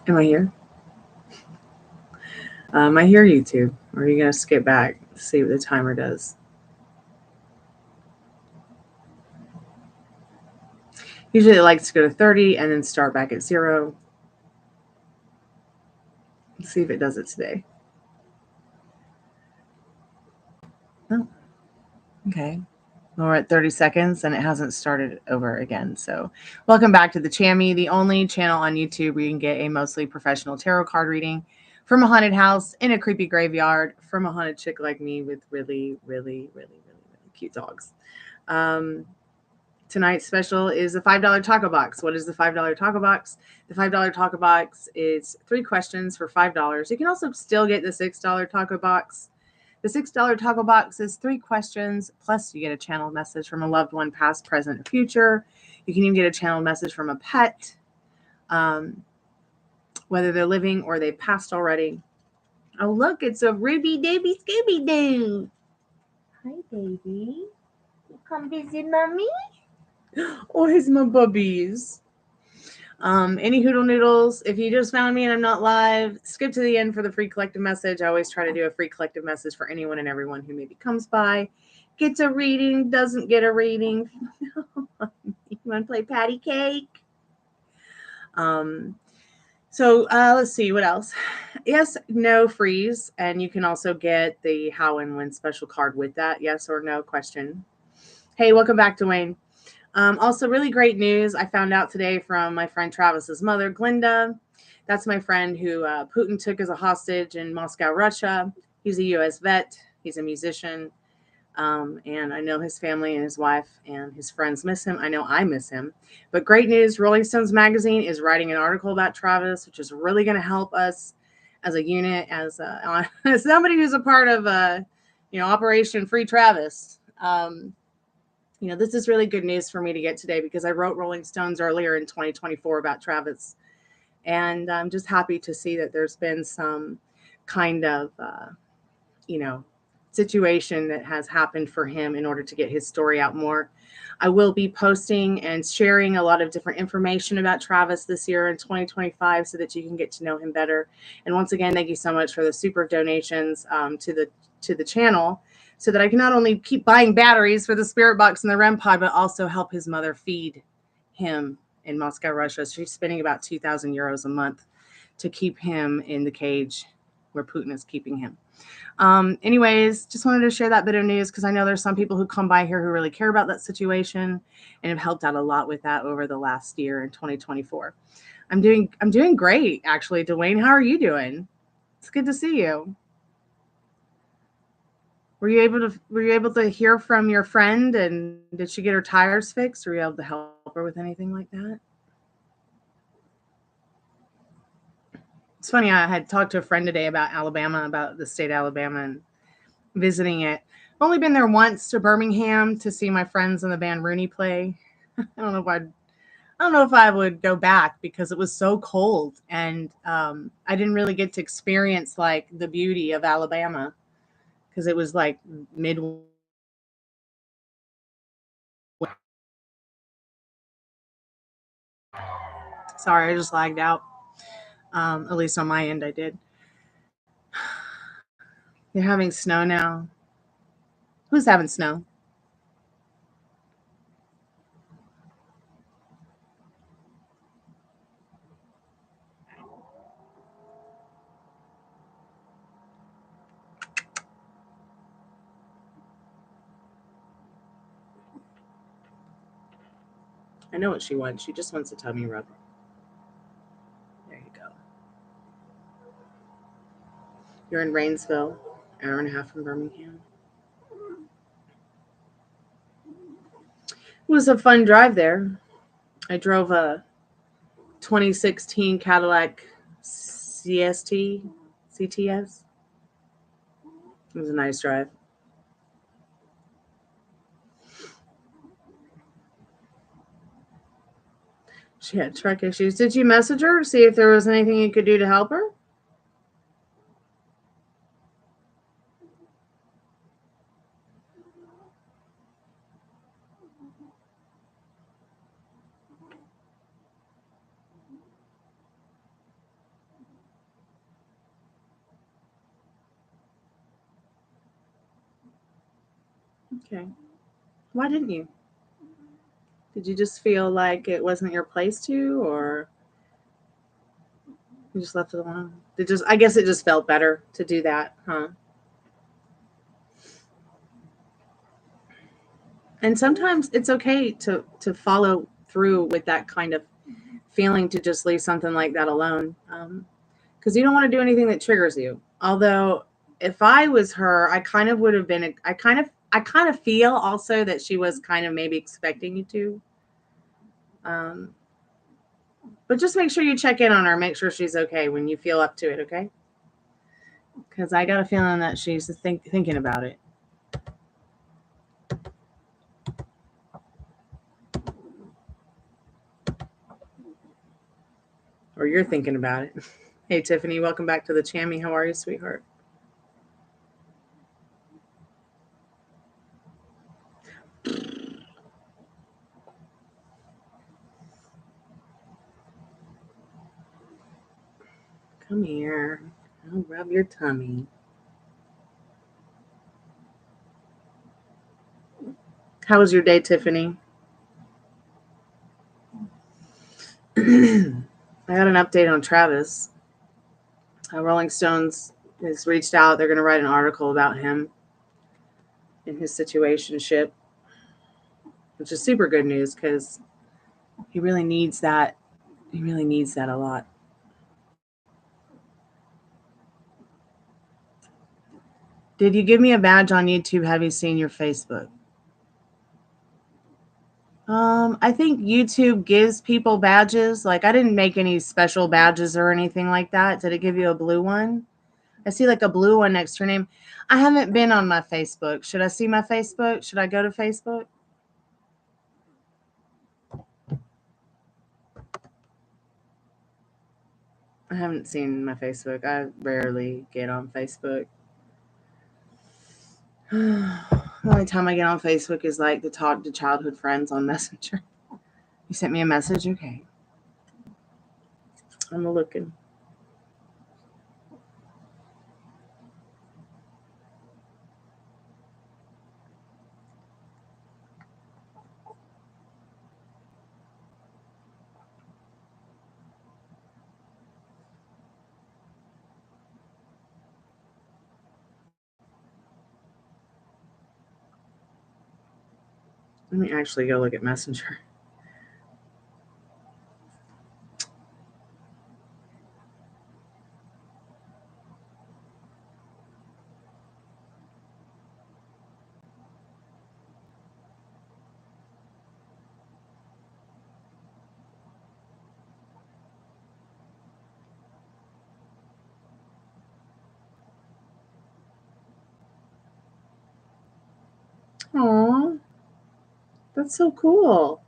Am I here? I hear YouTube. Or are you going to skip back to see what the timer does? Usually it likes to go to 30 and then start back at 0. Let's see if it does it today. Oh, okay. Well, we're at 30 seconds and it hasn't started over again. So welcome back to the Chammy, the only channel on YouTube where you can get a mostly professional tarot card reading from a haunted house in a creepy graveyard from a haunted chick like me with really, really, really, really, really cute dogs. Tonight's special is the $5 taco box. What is the $5 taco box? The $5 taco box is 3 questions for $5. You can also still get the $6 taco box. The $6 taco box is 3 questions, plus you get a channeled message from a loved one, past, present, or future. You can even get a channeled message from a pet, whether they're living or they've passed already. Oh, look, it's a Ruby Dooby Scooby Doo. Hi, baby. You come visit mommy? Oh, here's my bubbies. Any hoodle noodles, if you just found me and I'm not live, skip to the end for the free collective message. I always try to do a free collective message for anyone and everyone who maybe comes by, gets a reading, doesn't get a reading. You want to play patty cake? So let's see what else. Yes, no, freeze, and you can also get the how and when special card with that. Yes or no question. Hey, welcome back, Dwayne. Also, really great news. I found out today from my friend Travis's mother, Glinda. That's my friend who Putin took as a hostage in Moscow, Russia. He's a U.S. vet. He's a musician. And I know his family and his wife and his friends miss him. I know I miss him. But great news, Rolling Stones magazine is writing an article about Travis, which is really going to help us as a unit, as somebody who's a part of, Operation Free Travis. This is really good news for me to get today because I wrote Rolling Stones earlier in 2024 about Travis. And I'm just happy to see that there's been some kind of, situation that has happened for him in order to get his story out more. I will be posting and sharing a lot of different information about Travis this year in 2025 so that you can get to know him better. And once again, thank you so much for the super donations to the channel, so that I can not only keep buying batteries for the spirit box and the REM pod, but also help his mother feed him in Moscow, Russia. She's spending about 2,000 euros a month to keep him in the cage where Putin is keeping him. Anyways, just wanted to share that bit of news because I know there's some people who come by here who really care about that situation and have helped out a lot with that over the last year in 2024. I'm doing great, actually. Dwayne, how are you doing? It's good to see you. Were you able to hear from your friend, and did she get her tires fixed? Were you able to help her with anything like that? It's funny, I had talked to a friend today about Alabama, about the state of Alabama, and visiting it. I've only been there once, to Birmingham, to see my friends in the band Rooney play. I don't know if I would go back because it was so cold, and I didn't really get to experience like the beauty of Alabama because it was like mid. Sorry, I just lagged out. At least on my end, I did. They're having snow now. Who's having snow? I know what she wants. She just wants a tummy rub. There you go. You're in Rainsville, hour and a half from Birmingham. It was a fun drive there. I drove a 2016 Cadillac CTS. It was a nice drive. She had truck issues. Did you message her to see if there was anything you could do to help her? Okay. Why didn't you? Did you just feel like it wasn't your place to, or you just left it alone? I guess it just felt better to do that, huh? And sometimes it's okay to follow through with that kind of feeling, to just leave something like that alone, because you don't want to do anything that triggers you. Although, if I was her, I kind of would have been. I kind of feel also that she was kind of maybe expecting you to. Um, but just make sure you check in on her, make sure she's okay when you feel up to it. Okay, because I got a feeling that she's thinking about it. Or you're thinking about it. Hey, Tiffany, welcome back to the Chammy. How are you, sweetheart? Come here. I'll rub your tummy. How was your day, Tiffany? I got an update on Travis. Rolling Stones has reached out. They're going to write an article about him and his situationship, which is super good news because he really needs that. He really needs that a lot. Did you give me a badge on YouTube? Have you seen your Facebook? I think YouTube gives people badges. Like, I didn't make any special badges or anything like that. Did it give you a blue one? I see like a blue one next to your name. I haven't been on my Facebook. Should I see my Facebook? Should I go to Facebook? I haven't seen my Facebook. I rarely get on Facebook. The only time I get on Facebook is like to talk to childhood friends on Messenger. You sent me a message? Okay. I'm looking. Let me actually go look at Messenger. Aw, that's so cool.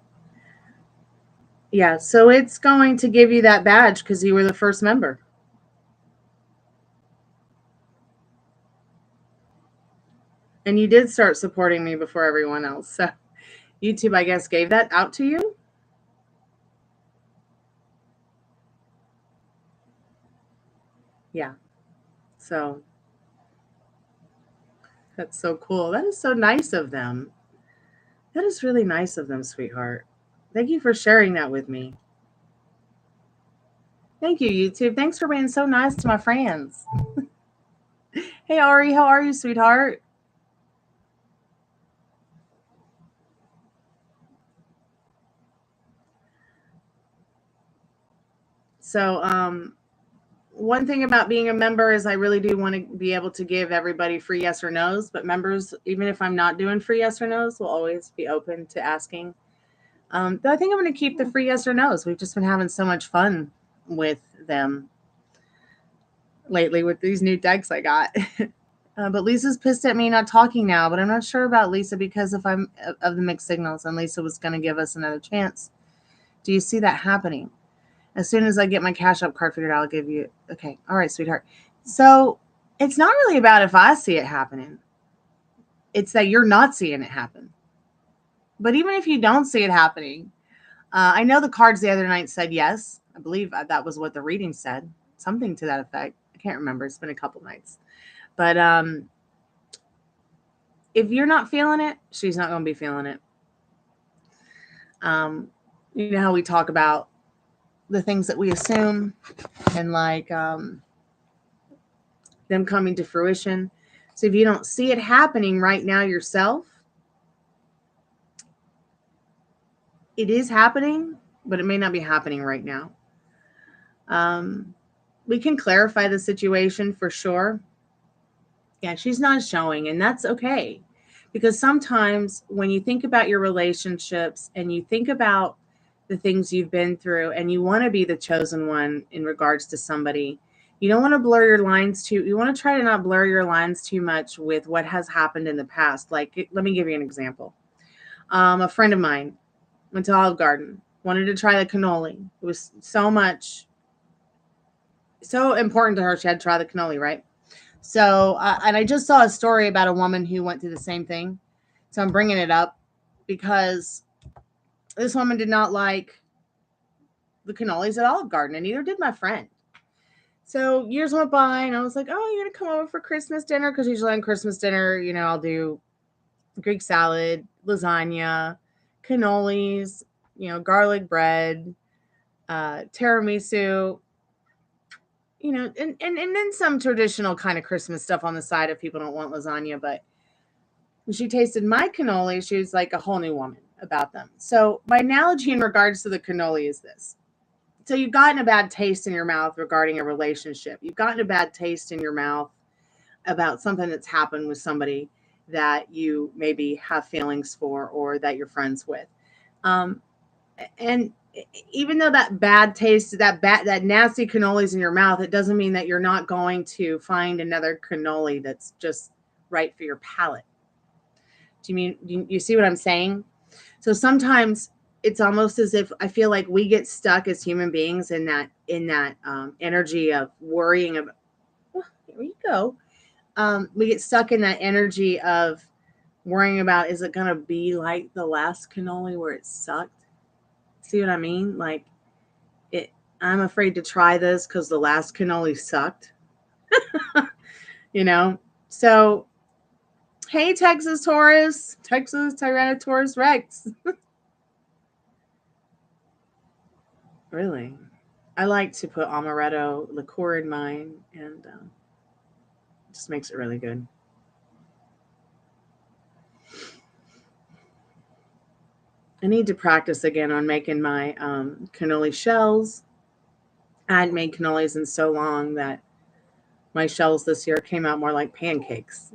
Yeah, so it's going to give you that badge because you were the first member. And you did start supporting me before everyone else. So YouTube, I guess, gave that out to you. Yeah. So that's so cool. That is so nice of them. That is really nice of them, sweetheart. Thank you for sharing that with me. Thank you, YouTube. Thanks for being so nice to my friends. Hey, Ari, how are you, sweetheart? So, one thing about being a member is I really do want to be able to give everybody free yes or no's, but members, even if I'm not doing free yes or no's, will always be open to asking. Though I think I'm going to keep the free yes or no's. We've just been having so much fun with them lately with these new decks I got. But Lisa's pissed at me not talking now, but I'm not sure about Lisa because if I'm of the mixed signals, and Lisa was going to give us another chance. Do you see that happening? As soon as I get my Cash App card figured out, I'll give you. Okay. All right, sweetheart. So it's not really about if I see it happening. It's that you're not seeing it happen. But even if you don't see it happening, I know the cards the other night said yes. I believe that was what the reading said. Something to that effect. I can't remember. It's been a couple nights. But if you're not feeling it, she's not going to be feeling it. You know how we talk about the things that we assume and like them coming to fruition. So if you don't see it happening right now yourself, it is happening, but it may not be happening right now. We can clarify the situation for sure. Yeah, she's not showing, and that's okay. Because sometimes when you think about your relationships and you think about the things you've been through and you want to be the chosen one in regards to somebody, you don't want to blur your lines you want to try to not blur your lines too much with what has happened in the past. Like, let me give you an example. A friend of mine went to Olive Garden, wanted to try the cannoli. It was so important to her. She had to try the cannoli, right? So, and I just saw a story about a woman who went through the same thing. So I'm bringing it up because this woman did not like the cannolis at Olive Garden, and neither did my friend. So years went by, and I was like, "Oh, you're gonna come over for Christmas dinner?" Because usually on Christmas dinner, you know, I'll do Greek salad, lasagna, cannolis, you know, garlic bread, tiramisu, you know, and then some traditional kind of Christmas stuff on the side if people don't want lasagna. But when she tasted my cannoli, she was like a whole new woman about them. So my analogy in regards to the cannoli is this. So you've gotten a bad taste in your mouth regarding a relationship. You've gotten a bad taste in your mouth about something that's happened with somebody that you maybe have feelings for or that you're friends with. And even though that bad taste, that nasty cannolis in your mouth, it doesn't mean that you're not going to find another cannoli that's just right for your palate. Do you see what I'm saying? So sometimes it's almost as if I feel like we get stuck as human beings in that energy of worrying about. Oh, here we go. We get stuck in that energy of worrying about, is it going to be like the last cannoli where it sucked? See what I mean? Like, I'm afraid to try this because the last cannoli sucked. You know? So, hey, Texas Tyrannosaurus Rex. Really? I like to put amaretto liqueur in mine, and it just makes it really good. I need to practice again on making my cannoli shells. I hadn't made cannolis in so long that my shells this year came out more like pancakes.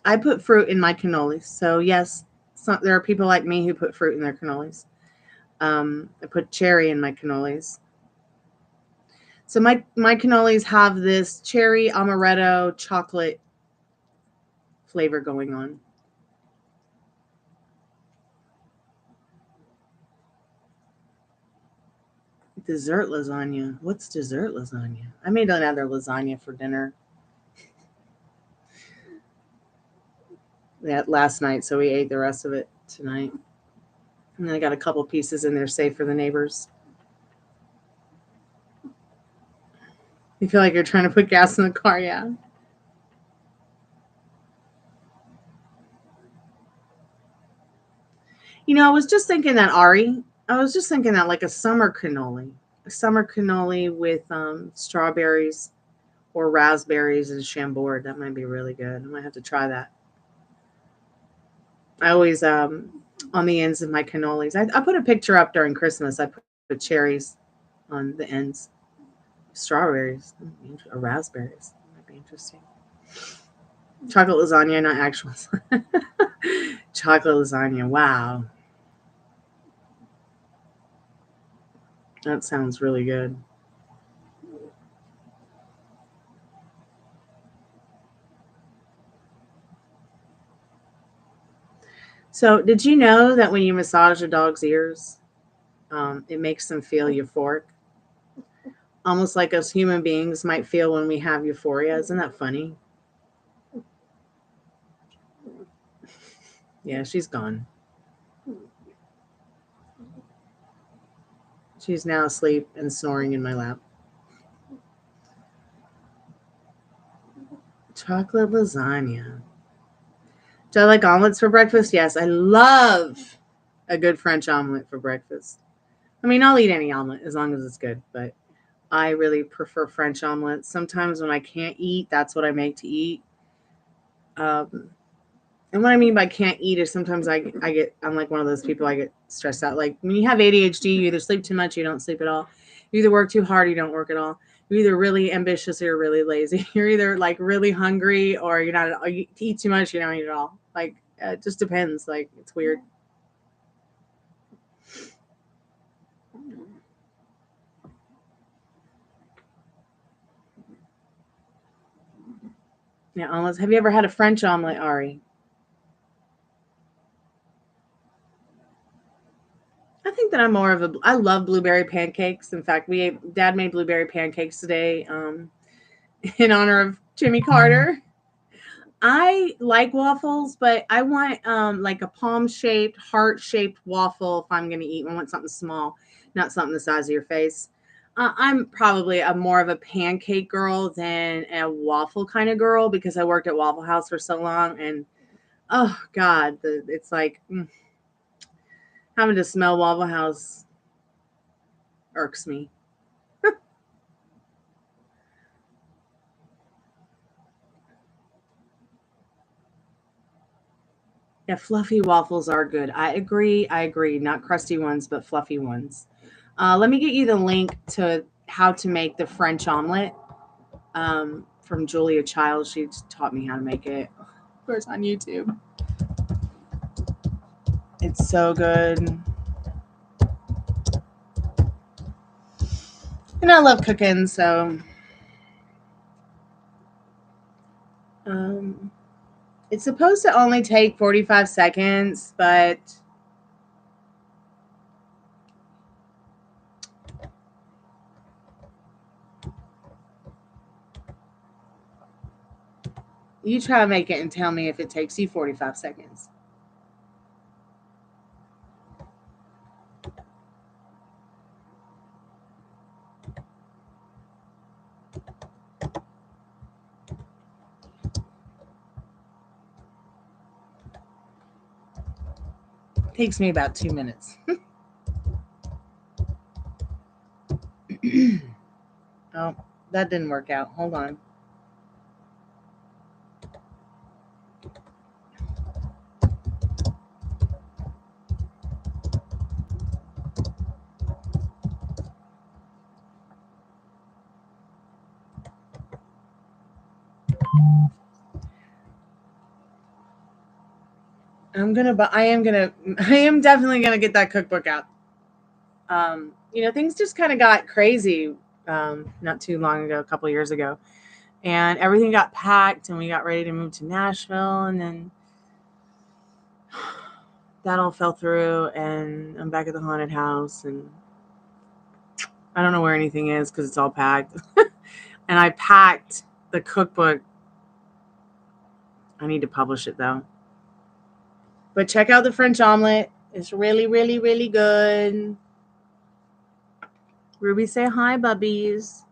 I put fruit in my cannolis. So, yes, there are people like me who put fruit in their cannolis. I put cherry in my cannolis. So my cannolis have this cherry amaretto chocolate flavor going on. Dessert lasagna. What's dessert lasagna? I made another lasagna for dinner last night, so we ate the rest of it tonight. And then I got a couple pieces in there saved for the neighbors. You feel like you're trying to put gas in the car, yeah. You know, I was just thinking that, Ari. I was just thinking that like a summer cannoli. A summer cannoli with strawberries or raspberries and Chambord. That might be really good. I might have to try that. I always on the ends of my cannolis. I put a picture up during Christmas. I put cherries on the ends. Strawberries or raspberries. That might be interesting. Chocolate lasagna, not actual. Chocolate lasagna. Wow. That sounds really good. So, did you know that when you massage a dog's ears, it makes them feel euphoric? Almost like us human beings might feel when we have euphoria. Isn't that funny? Yeah, she's gone. She's now asleep and snoring in my lap. Chocolate lasagna. Do I like omelets for breakfast? Yes, I love a good French omelet for breakfast. I mean, I'll eat any omelet as long as it's good, but I really prefer French omelets. Sometimes when I can't eat, that's what I make to eat. And what I mean by can't eat is sometimes I'm like one of those people, I get stressed out. Like when you have ADHD, you either sleep too much, you don't sleep at all. You either work too hard, you don't work at all. You're either really ambitious or you're really lazy. You're either like really hungry or you're not. Or you eat too much, you don't eat at all. Like it just depends. Like it's weird. Yeah, omelets. Have you ever had a French omelet, Ari? I think that I'm more of a. I love blueberry pancakes. In fact, Dad made blueberry pancakes today, in honor of Jimmy Carter. I like waffles, but I want like a palm-shaped, heart-shaped waffle if I'm going to eat. I want something small, not something the size of your face. I'm probably a more of a pancake girl than a waffle kind of girl because I worked at Waffle House for so long, and oh God, it's like having to smell Waffle House irks me. Yeah, fluffy waffles are good. I agree. I agree. Not crusty ones, but fluffy ones. Let me get you the link to how to make the French omelet from Julia Childs. She taught me how to make it. Of course, on YouTube. It's so good. And I love cooking, so um, it's supposed to only take 45 seconds, but you try to make it and tell me if it takes you 45 seconds. It takes me about 2 minutes. Oh, that didn't work out. Hold on. I am definitely gonna get that cookbook out. Things just kind of got crazy not too long ago, a couple of years ago, and everything got packed, and we got ready to move to Nashville, and then that all fell through, and I'm back at the haunted house, and I don't know where anything is because it's all packed. And I packed the cookbook. I need to publish it though. But check out the French omelet. It's really, really, really good. Ruby, say hi, bubbies.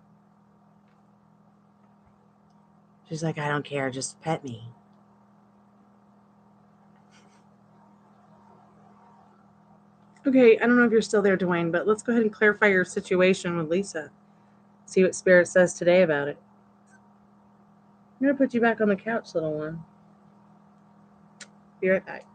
She's like, I don't care. Just pet me. Okay, I don't know if you're still there, Dwayne, but let's go ahead and clarify your situation with Lisa. See what Spirit says today about it. I'm going to put you back on the couch, little one. Be right back.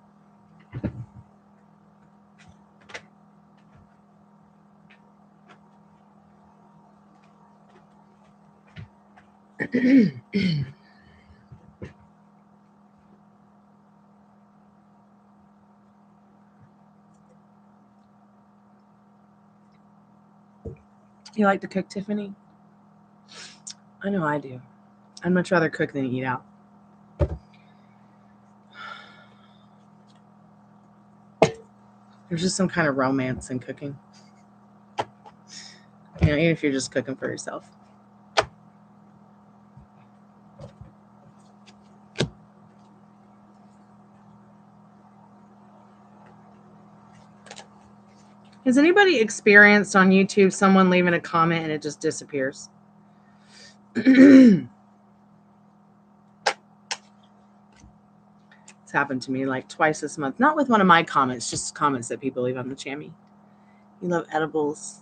You like to cook, Tiffany? I know I do. I'd much rather cook than eat out. There's just some kind of romance in cooking. Even if you're just cooking for yourself. Has anybody experienced on YouTube someone leaving a comment and it just disappears? It's happened to me like twice this month. Not with one of my comments, just comments that people leave on the channel. You love edibles.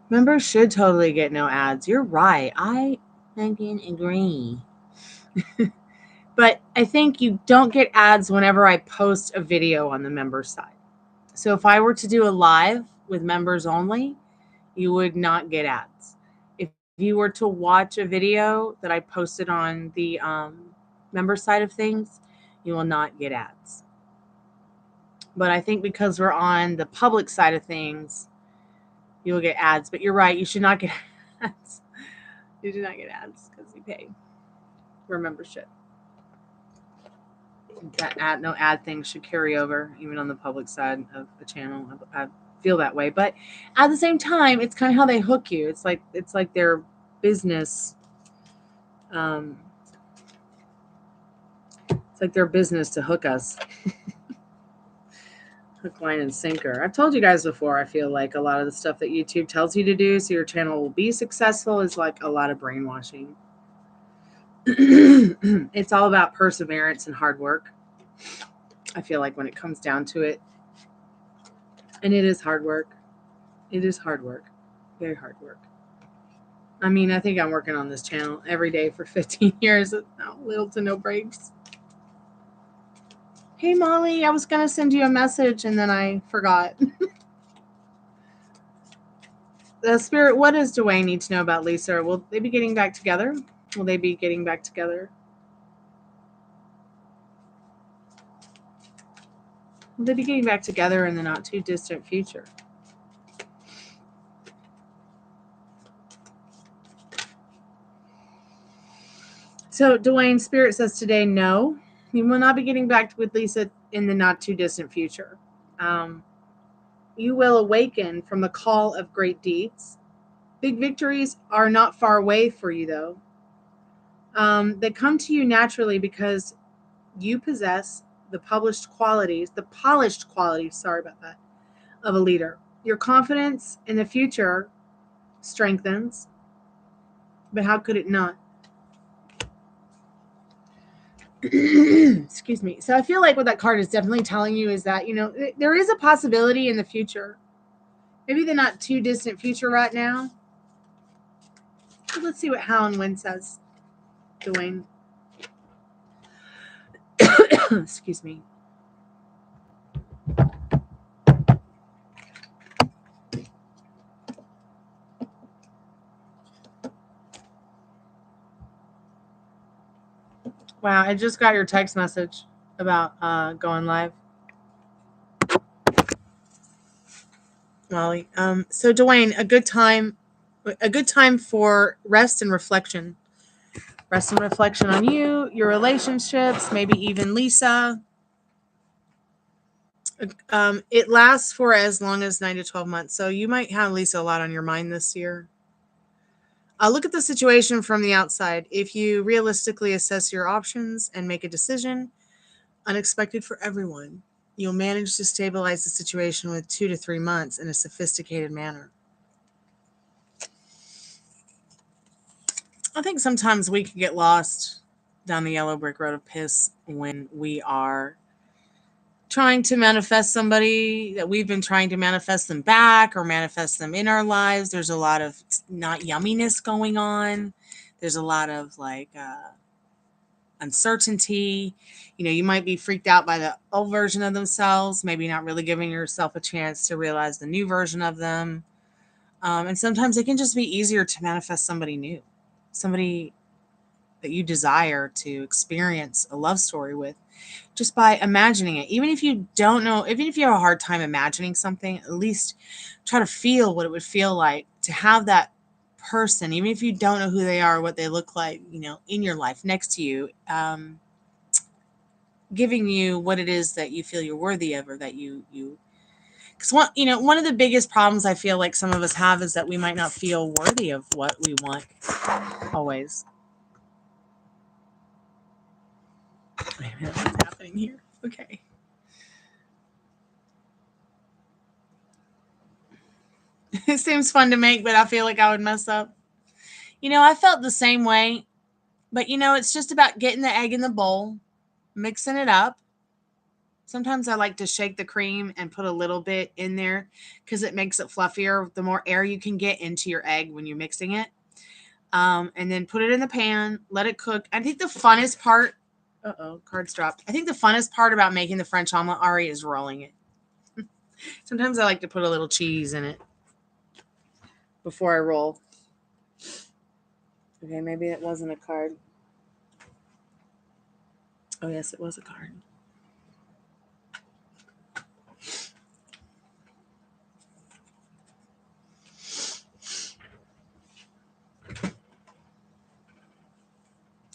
Members should totally get no ads. You're right. I fucking agree. But I think you don't get ads whenever I post a video on the member side. So if I were to do a live with members only, you would not get ads. If you were to watch a video that I posted on the member side of things, you will not get ads. But I think because we're on the public side of things, you will get ads. But you're right, you should not get ads. You do not get ads because you pay for membership. That no ad thing should carry over even on the public side of the channel. I feel that way, but at the same time, it's kind of how they hook you. It's like their business. It's like their business to hook us. Hook, line, and sinker. I've told you guys before, I feel like a lot of the stuff that YouTube tells you to do so your channel will be successful is like a lot of brainwashing. It's all about perseverance and hard work. I feel like when it comes down to it. And it is hard work. It is hard work. Very hard work. I mean, I think I'm working on this channel every day for 15 years with little to no breaks. Hey, Molly, I was going to send you a message and then I forgot. The spirit, what does Dwayne need to know about Lisa? Will they be getting back together? Will they be getting back together? Will they be getting back together in the not too distant future? So Dwayne, Spirit says today, no, you will not be getting back with Lisa in the not too distant future. You will awaken from the call of great deeds. Big victories are not far away for you, though. They come to you naturally because you possess the polished qualities, sorry about that, of a leader. Your confidence in the future strengthens, but how could it not? Excuse me. So I feel like what that card is definitely telling you is that, there is a possibility in the future. Maybe the not too distant future right now. Let's see what how and when says, Dwayne. Excuse me. Wow, I just got your text message about going live. Molly. So Dwayne, a good time for rest and reflection. Rest and reflection on you, your relationships, maybe even Lisa. It lasts for as long as 9 to 12 months. So you might have Lisa a lot on your mind this year. Look at the situation from the outside. If you realistically assess your options and make a decision, unexpected for everyone, you'll manage to stabilize the situation with 2 to 3 months in a sophisticated manner. I think sometimes we can get lost down the yellow brick road of piss when we are trying to manifest somebody that we've been trying to manifest them back or manifest them in our lives. There's a lot of not yumminess going on. There's a lot of uncertainty. You might be freaked out by the old version of themselves, maybe not really giving yourself a chance to realize the new version of them. And sometimes it can just be easier to manifest somebody new, somebody that you desire to experience a love story with, just by imagining it. Even if you don't know, even if you have a hard time imagining something, at least try to feel what it would feel like to have that person, even if you don't know who they are, what they look like, in your life next to you, giving you what it is that you feel you're worthy of, or that you because one of the biggest problems I feel like some of us have is that we might not feel worthy of what we want always. Wait a minute, what's happening here? Okay. It seems fun to make, but I feel like I would mess up. I felt the same way. But, it's just about getting the egg in the bowl, mixing it up. Sometimes I like to shake the cream and put a little bit in there because it makes it fluffier. The more air you can get into your egg when you're mixing it. And then put it in the pan, let it cook. I think the funnest part, cards dropped. I think the funnest part about making the French omelet, Ari, is rolling it. Sometimes I like to put a little cheese in it before I roll. Okay, maybe it wasn't a card. Oh, yes, it was a card.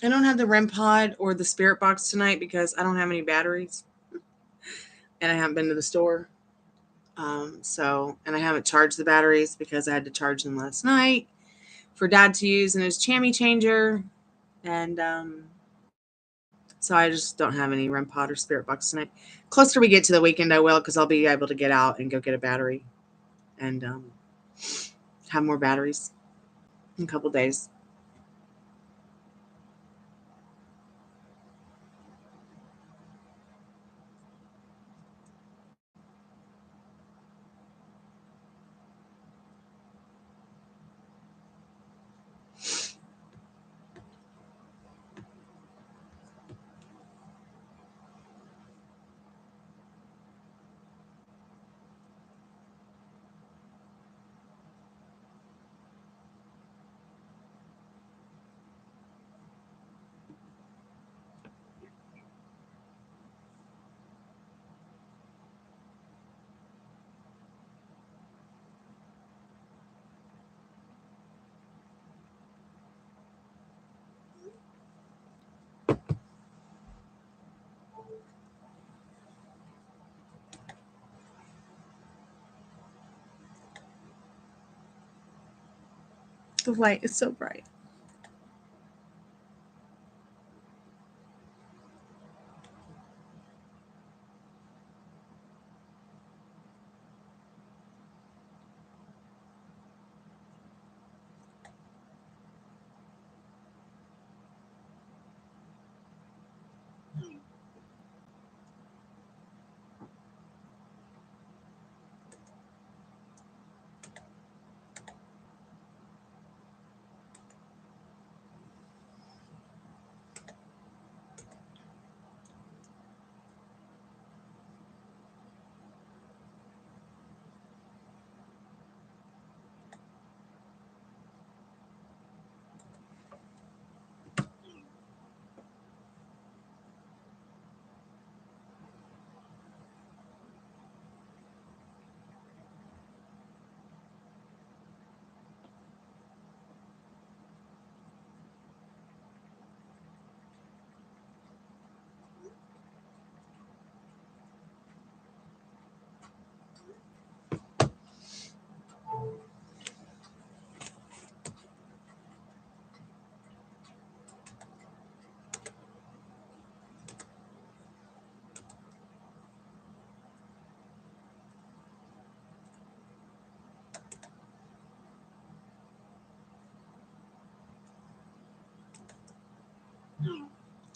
I don't have the REM pod or the spirit box tonight because I don't have any batteries. And I haven't been to the store. And I haven't charged the batteries because I had to charge them last night for Dad to use in his chamois changer. And so I just don't have any REM pod or spirit box tonight. Closer we get to the weekend, I will, because I'll be able to get out and go get a battery and have more batteries in a couple days. The light is so bright.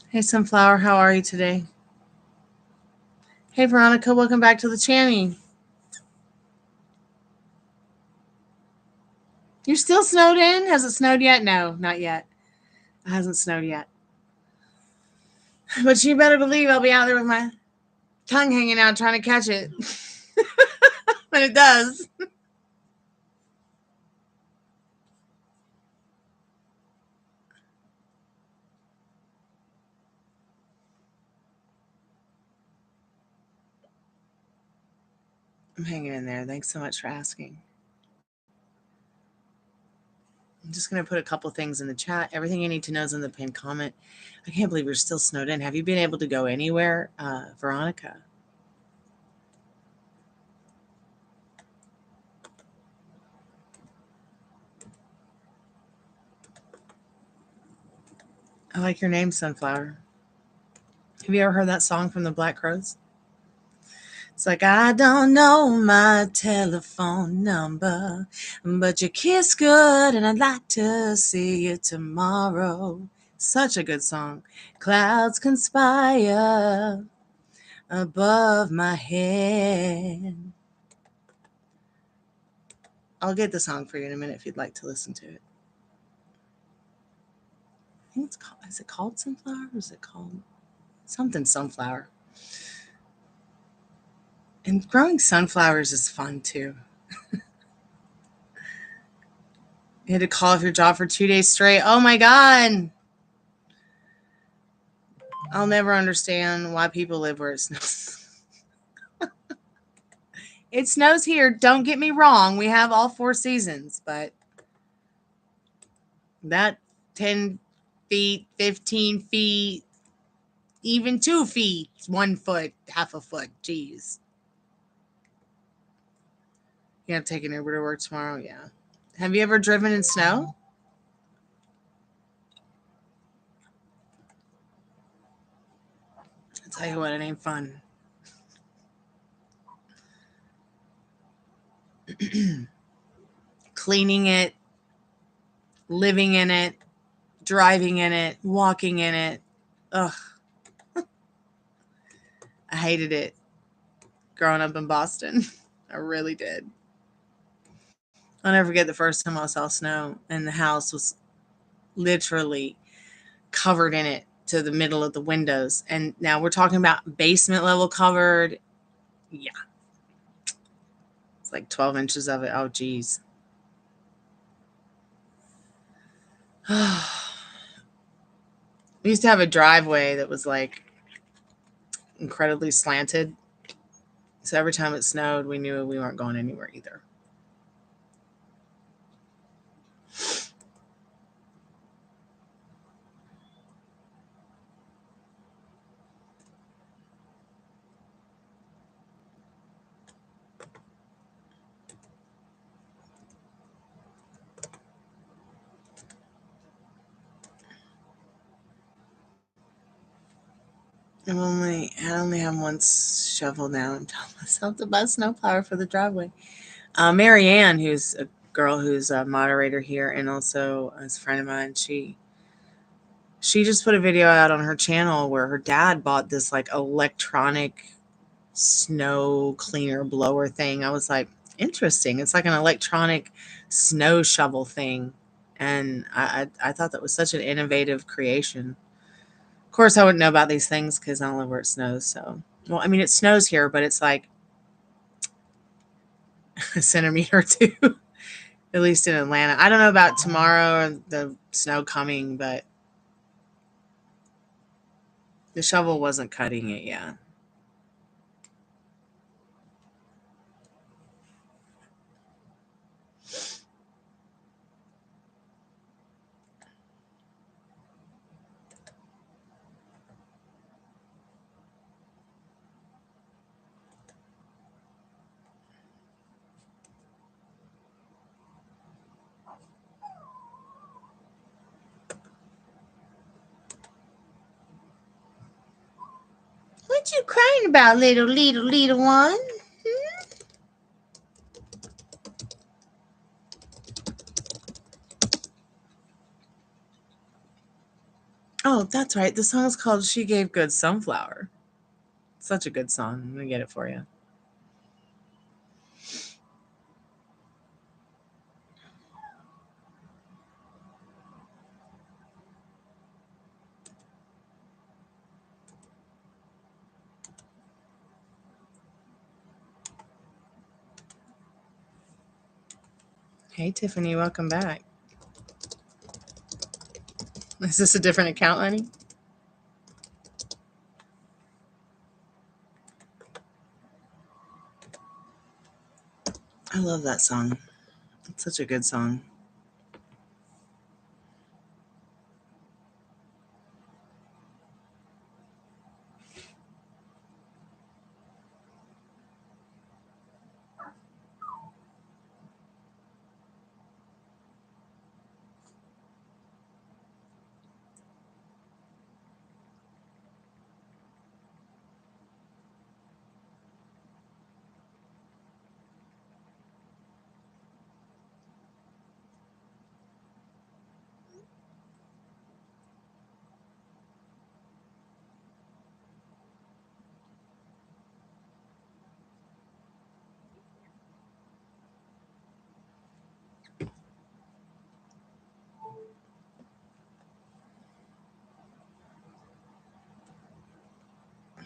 Hey, Sunflower, how are you today? Hey, Veronica, welcome back to the channel. You're still snowed in? Has it snowed yet? No, not yet. It hasn't snowed yet. But you better believe I'll be out there with my tongue hanging out trying to catch it. When it does. I'm hanging in there. Thanks so much for asking. I'm just going to put a couple things in the chat. Everything you need to know is in the pinned comment. I can't believe you're still snowed in. Have you been able to go anywhere, Veronica? I like your name, Sunflower. Have you ever heard that song from the Black Crowes? It's like, I don't know my telephone number, but your kiss good and I'd like to see you tomorrow. Such a good song. Clouds conspire above my head. I'll get the song for you in a minute if you'd like to listen to it. I think it's called, is it called Sunflower or is it called something Sunflower? And growing sunflowers is fun too. You had to call off your job for 2 days straight. Oh my God. I'll never understand why people live where it snows. It snows here. Don't get me wrong. We have all 4 seasons, but that 10 feet, 15 feet, even 2 feet, 1 foot, half a foot. Jeez. You have to take an Uber to work tomorrow? Yeah. Have you ever driven in snow? I'll tell you what, it ain't fun. Cleaning it, living in it, driving in it, walking in it. Ugh. I hated it growing up in Boston. I really did. I'll never forget the first time I saw snow and the house was literally covered in it to the middle of the windows. And now we're talking about basement level covered. Yeah. It's like 12 inches of it. Oh, geez. We used to have a driveway that was like incredibly slanted. So every time it snowed, we knew we weren't going anywhere either. I only have one shovel now and tell myself to buy snowplower for the driveway. Marianne, who's a girl who's a moderator here and also is a friend of mine, she just put a video out on her channel where her dad bought this like electronic snow cleaner blower thing. I was like, interesting. It's like an electronic snow shovel thing. And I thought that was such an innovative creation. Of course, I wouldn't know about these things because I don't live where it snows. So, well, I mean, it snows here, but it's like a centimeter or two, at least in Atlanta. I don't know about tomorrow or the snow coming, but the shovel wasn't cutting it yet. What you crying about, little one? Hmm? Oh, that's right. The song's called She Gave Good Sunflower. Such a good song. I'm going to get it for you. Hey, Tiffany, welcome back. Is this a different account, honey? I love that song. It's such a good song.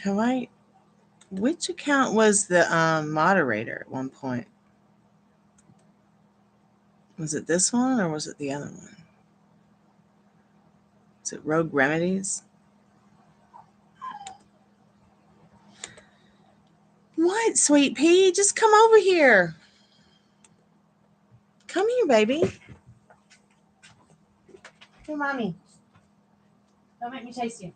Have I? Which account was the moderator at one point? Was it this one or was it the other one? Is it Rogue Remedies? What, Sweet Pea? Just come over here. Come here, baby. Here, Mommy. Don't make me chase you.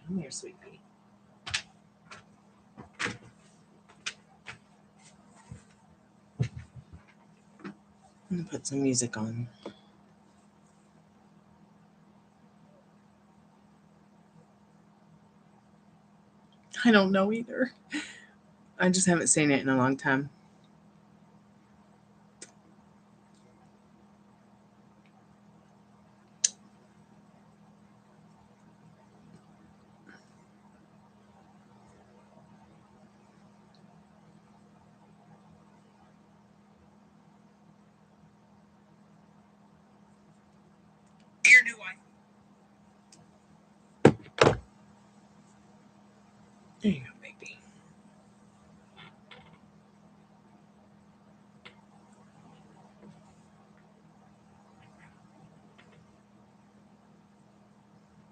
Come here, Sweet Pea. I'm going to put some music on. I don't know either. I just haven't seen it in a long time. Your new wife. There you go, baby.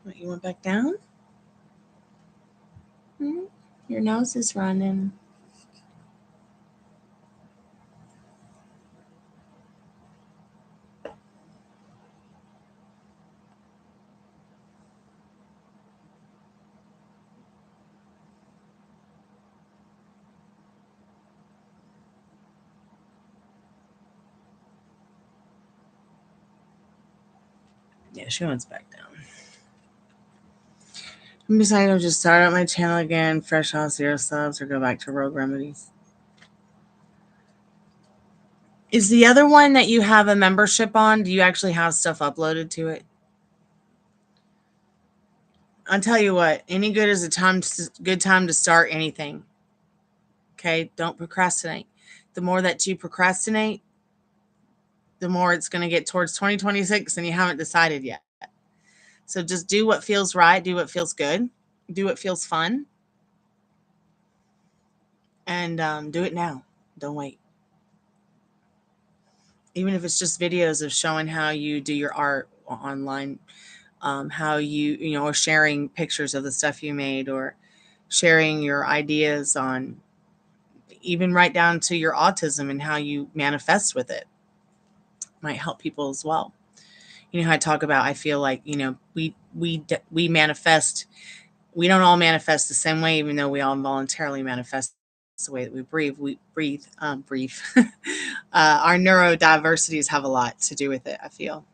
What, you went back down? Your nose is running. Yeah, she went back down. I'm deciding to just start up my channel again, fresh off 0 subs, or go back to Rogue Remedies. Is the other one that you have a membership on, do you actually have stuff uploaded to it? I'll tell you what, any good is good time to start anything. Okay, don't procrastinate. The more that you procrastinate, the more it's going to get towards 2026 and you haven't decided yet. So just do what feels right, do what feels good, do what feels fun, and do it now. Don't wait. Even if it's just videos of showing how you do your art online, how you know, or sharing pictures of the stuff you made, or sharing your ideas on, even right down to your autism and how you manifest with it, might help people as well. You know how I talk about, I feel like, you know, we manifest. We don't all manifest the same way, even though we all voluntarily manifest the way that we breathe. Breathe. Our neurodiversities have a lot to do with it, I feel.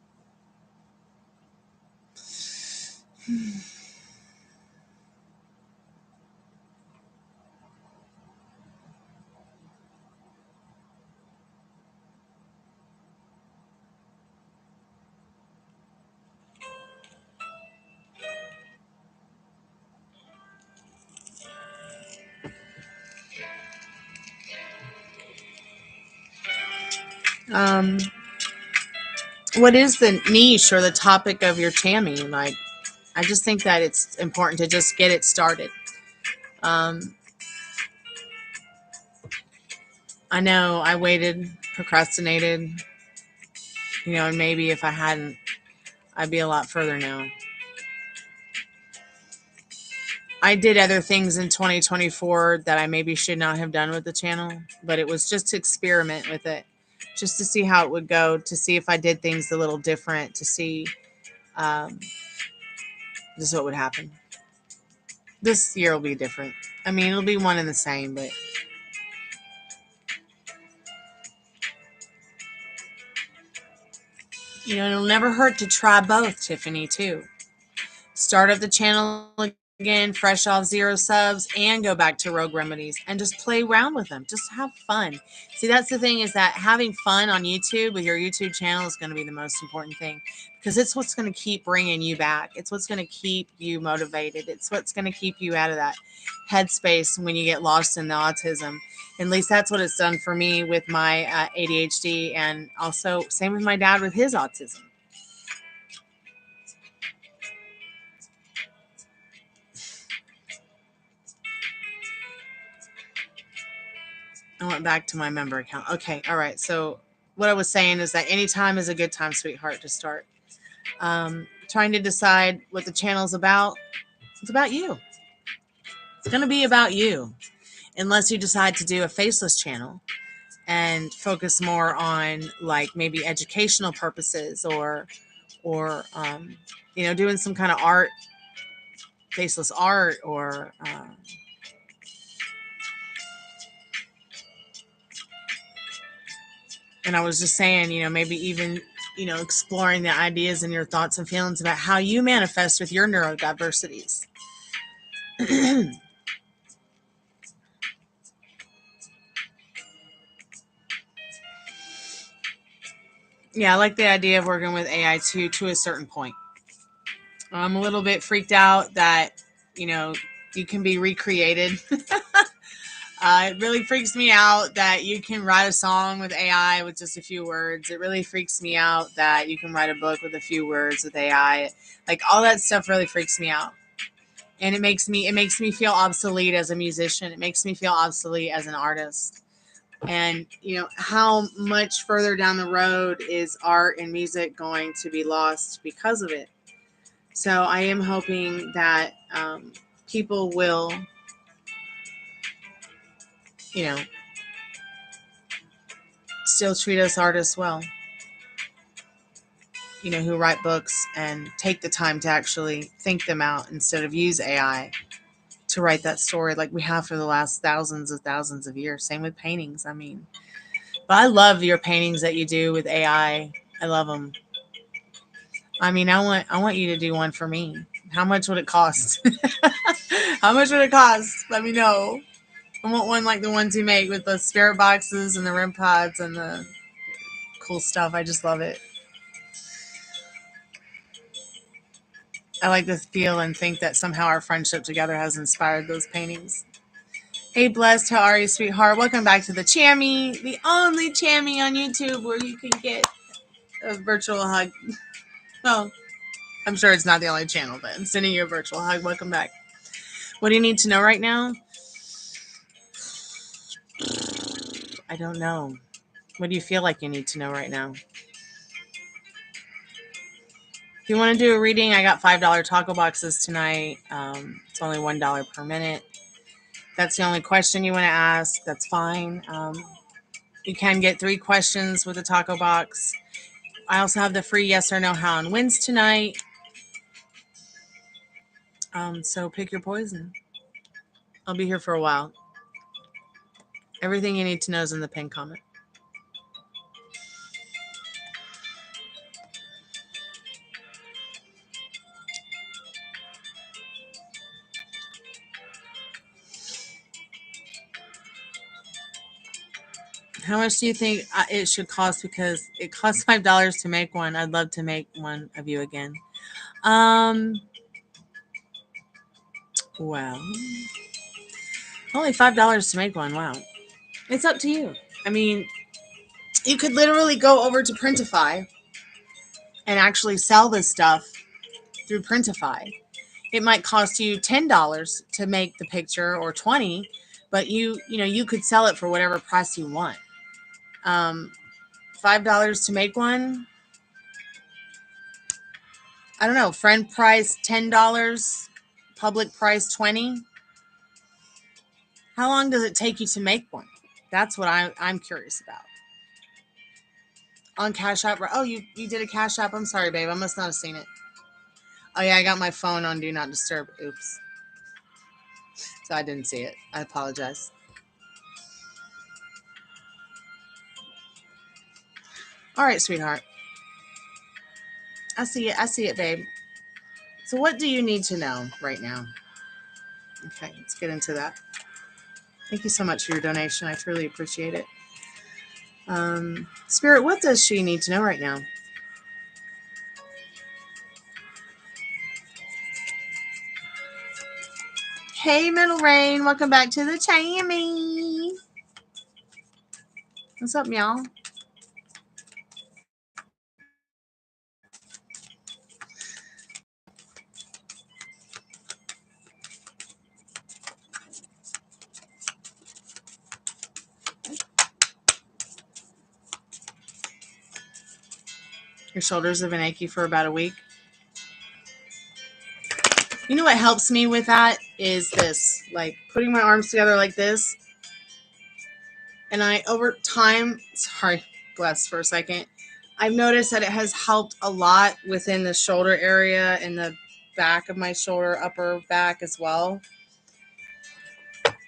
What is the niche or the topic of your Tammy? Like, I just think that it's important to just get it started. I know I waited, procrastinated, you know, and maybe if I hadn't, I'd be a lot further now. I did other things in 2024 that I maybe should not have done with the channel, but it was just to experiment with it, just to see how it would go, to see if I did things a little different, to see just what would happen. This year will be different. I mean, it'll be one and the same, but you know, it'll never hurt to try both, Tiffany, too. Start up the channel again, fresh off 0 subs, and go back to Rogue Remedies and just play around with them. Just have fun. See, that's the thing, is that having fun on YouTube with your YouTube channel is going to be the most important thing, because it's what's going to keep bringing you back. It's what's going to keep you motivated. It's what's going to keep you out of that headspace when you get lost in the autism. At least that's what it's done for me with my ADHD, and also same with my dad with his autism. I went back to my member account. Okay, all right. So what I was saying is that any time is a good time, sweetheart, to start. Trying to decide what the channel is about. It's about you. It's going to be about you, unless you decide to do a faceless channel and focus more on like maybe educational purposes or doing some kind of art, faceless art, or and I was just saying, maybe even exploring the ideas and your thoughts and feelings about how you manifest with your neurodiversities. Yeah, I like the idea of working with AI too, to a certain point. I'm a little bit freaked out that you can be recreated. It really freaks me out that you can write a song with AI with just a few words. It really freaks me out that you can write a book with a few words with AI. Like, all that stuff really freaks me out. And it makes me feel obsolete as a musician. It makes me feel obsolete as an artist. And how much further down the road is art and music going to be lost because of it? So I am hoping that people will still treat us artists well, who write books and take the time to actually think them out instead of use AI to write that story like we have for the last thousands of years. Same with paintings. I mean, but I love your paintings that you do with AI. I love them. I mean, I want you to do one for me. How much would it cost? How much would it cost? Let me know. I want one like the ones you make with the spirit boxes and the REM pods and the cool stuff. I just love it. I like to feel and think that somehow our friendship together has inspired those paintings. Hey, Blessed, how are you, sweetheart? Welcome back to the Chammy, the only Chammy on YouTube where you can get a virtual hug. Well, I'm sure it's not the only channel, but I'm sending you a virtual hug. Welcome back. What do you need to know right now? I don't know. What do you feel like you need to know right now? If you want to do a reading, I got $5 Tacoboxs tonight. It's only $1 per minute. That's the only question you want to ask. That's fine. You can get 3 questions with a Tacobox. I also have the free yes or no how and wins tonight. So pick your poison. I'll be here for a while. Everything you need to know is in the pinned comment. How much do you think it should cost? Because it costs $5 to make one. I'd love to make one of you again. Well, only $5 to make one. Wow. It's up to you. I mean, you could literally go over to Printify and actually sell this stuff through Printify. It might cost you $10 to make the picture or $20, but you could sell it for whatever price you want. $5 to make one. I don't know. Friend price $10, public price $20. How long does it take you to make one? That's what I'm curious about. On Cash App. Oh, you did a Cash App. I'm sorry, babe. I must not have seen it. Oh, yeah, I got my phone on Do Not Disturb. Oops. So I didn't see it. I apologize. All right, sweetheart. I see it. I see it, babe. So what do you need to know right now? Okay, let's get into that. Thank you so much for your donation. I truly appreciate it. Spirit, what does she need to know right now? Hey, Middle Rain. Welcome back to the Chammy. What's up, y'all? Your shoulders have been achy for about a week. You know what helps me with that is this, like putting my arms together like this. And I, over time, sorry, bless for a second, I've noticed that it has helped a lot within the shoulder area and the back of my shoulder, upper back as well.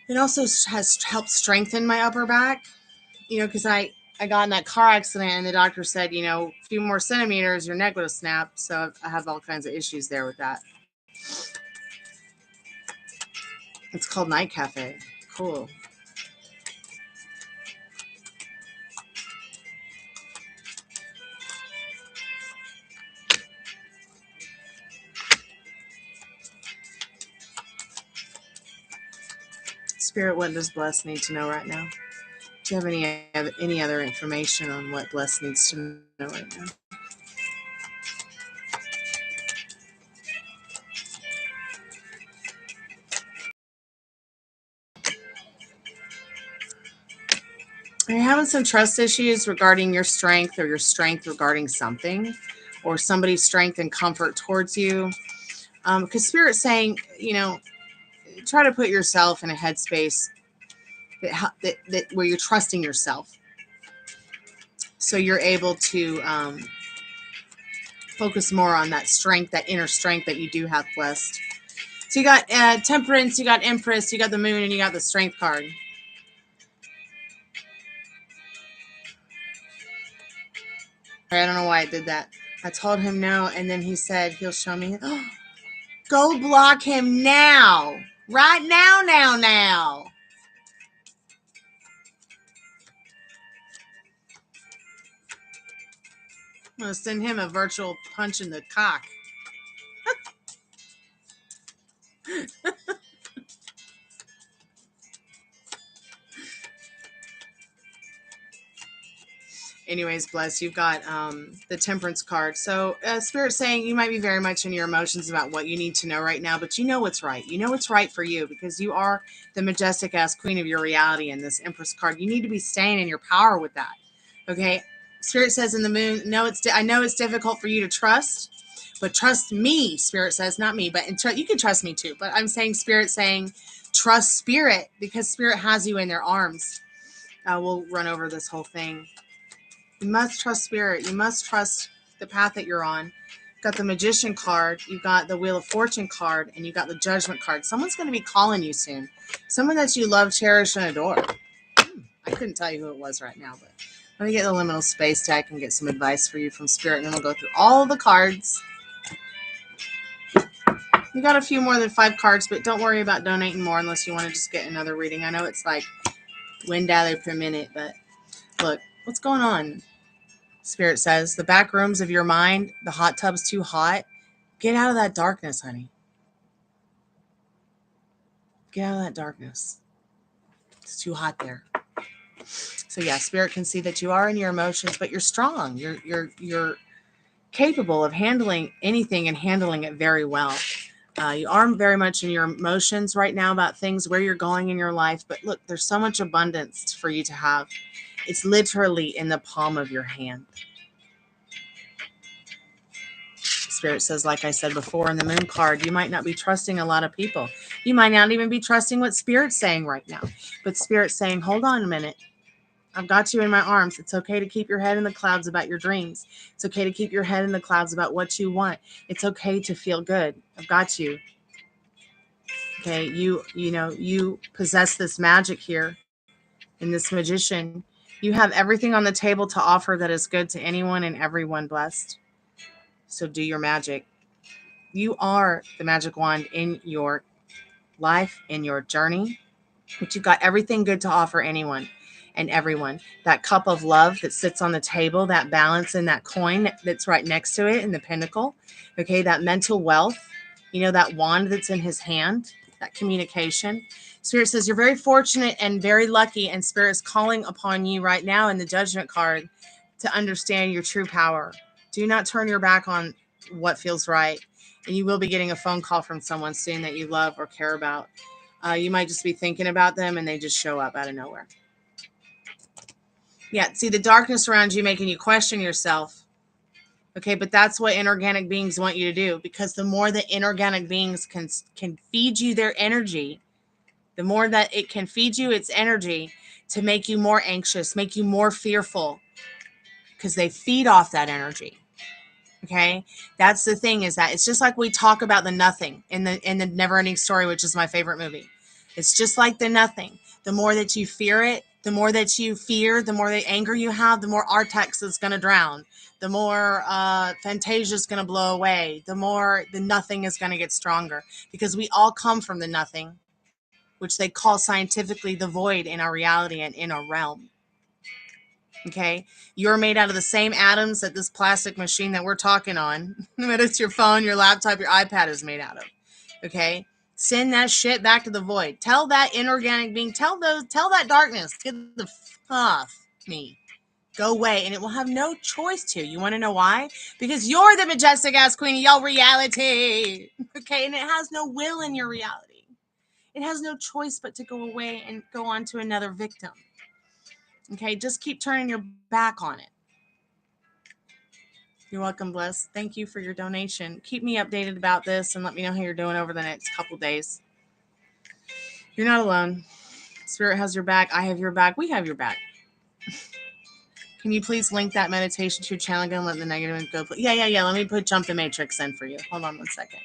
It also has helped strengthen my upper back, you know, because I got in that car accident and the doctor said, you know, a few more centimeters, your neck would have snapped. So I have all kinds of issues there with that. It's called Night Cafe. Cool. Spirit, what does Bless need to know right now? Do you have any other information on what Bless needs to know right now? Are you having some trust issues regarding your strength or your strength regarding something or somebody's strength and comfort towards you? Because Spirit's saying, you know, try to put yourself in a headspace that where you're trusting yourself. So you're able to focus more on that strength, that inner strength that you do have blessed. So you got Temperance, you got Empress, you got the Moon, and you got the Strength card. I don't know why I did that. I told him no, and then he said he'll show me. Oh, go block him now. Right now, now. I'm going to send him a virtual punch in the cock. Anyways, Bless, you've got the Temperance card. So Spirit's saying you might be very much in your emotions about what you need to know right now, but you know what's right. You know what's right for you because you are the majestic-ass queen of your reality in this Empress card. You need to be staying in your power with that, okay? Spirit says in the Moon, no, I know it's difficult for you to trust, but trust me, Spirit says, not me, but you can trust me too. But I'm saying Spirit saying trust Spirit because Spirit has you in their arms. We'll run over this whole thing. You must trust Spirit. You must trust the path that you're on. You've got the Magician card. You've got the Wheel of Fortune card. And you've got the Judgment card. Someone's going to be calling you soon. Someone that you love, cherish, and adore. I couldn't tell you who it was right now, but let me get the liminal space deck and get some advice for you from Spirit, and then we'll go through all the cards. You got a few more than 5 cards, but don't worry about donating more unless you want to just get another reading. I know it's like $1 per minute, but look, what's going on? Spirit says, the back rooms of your mind, the hot tub's too hot. Get out of that darkness, honey. Get out of that darkness. It's too hot there. So yeah, Spirit can see that you are in your emotions, but you're strong. You're capable of handling anything and handling it very well. You are very much in your emotions right now about things, where you're going in your life. But look, there's so much abundance for you to have. It's literally in the palm of your hand. Spirit says, like I said before in the Moon card, you might not be trusting a lot of people. You might not even be trusting what Spirit's saying right now. But Spirit's saying, hold on a minute. I've got you in my arms. It's okay to keep your head in the clouds about your dreams. It's okay to keep your head in the clouds about what you want. It's okay to feel good. I've got you. Okay, you possess this magic here in this Magician. You have everything on the table to offer that is good to anyone and everyone, blessed. So do your magic. You are the magic wand in your life, in your journey, but you've got everything good to offer anyone and everyone. That cup of love that sits on the table, that balance in that coin that's right next to it in the pinnacle. Okay, that mental wealth, that wand that's in his hand, that communication. Spirit says you're very fortunate and very lucky, and Spirit's calling upon you right now in the Judgment card to understand your true power. Do not turn your back on what feels right. And you will be getting a phone call from someone soon that you love or care about. You might just be thinking about them and they just show up out of nowhere. Yeah, see the darkness around you making you question yourself. Okay, but that's what inorganic beings want you to do, because the more that inorganic beings can feed you their energy, the more that it can feed you its energy to make you more anxious, make you more fearful, because they feed off that energy. Okay, that's the thing, is that it's just like we talk about the nothing in the Never Ending Story, which is my favorite movie. It's just like the nothing. The more that you fear it, the more that you fear, the more the anger you have, the more Artax is going to drown, the more Fantasia is going to blow away, the more the nothing is going to get stronger, because we all come from the nothing, which they call scientifically the void in our reality and in our realm. Okay, you're made out of the same atoms that this plastic machine that we're talking on, whether it's your phone, your laptop, your iPad, is made out of. Okay, send that shit back to the void. Tell that inorganic being, tell that darkness, get the off me, go away, and it will have no choice to. You want to know why? Because you're the majestic ass queen of your reality. Okay, and it has no will in your reality. It has no choice but to go away and go on to another victim. Okay, just keep turning your back on it. You're welcome, Bliss. Thank you for your donation. Keep me updated about this and let me know how you're doing over the next couple days. You're not alone. Spirit has your back. I have your back. We have your back. Can you please link that meditation to your channel again? Let the negative go. Yeah. Let me put Jump the Matrix in for you. Hold on one second.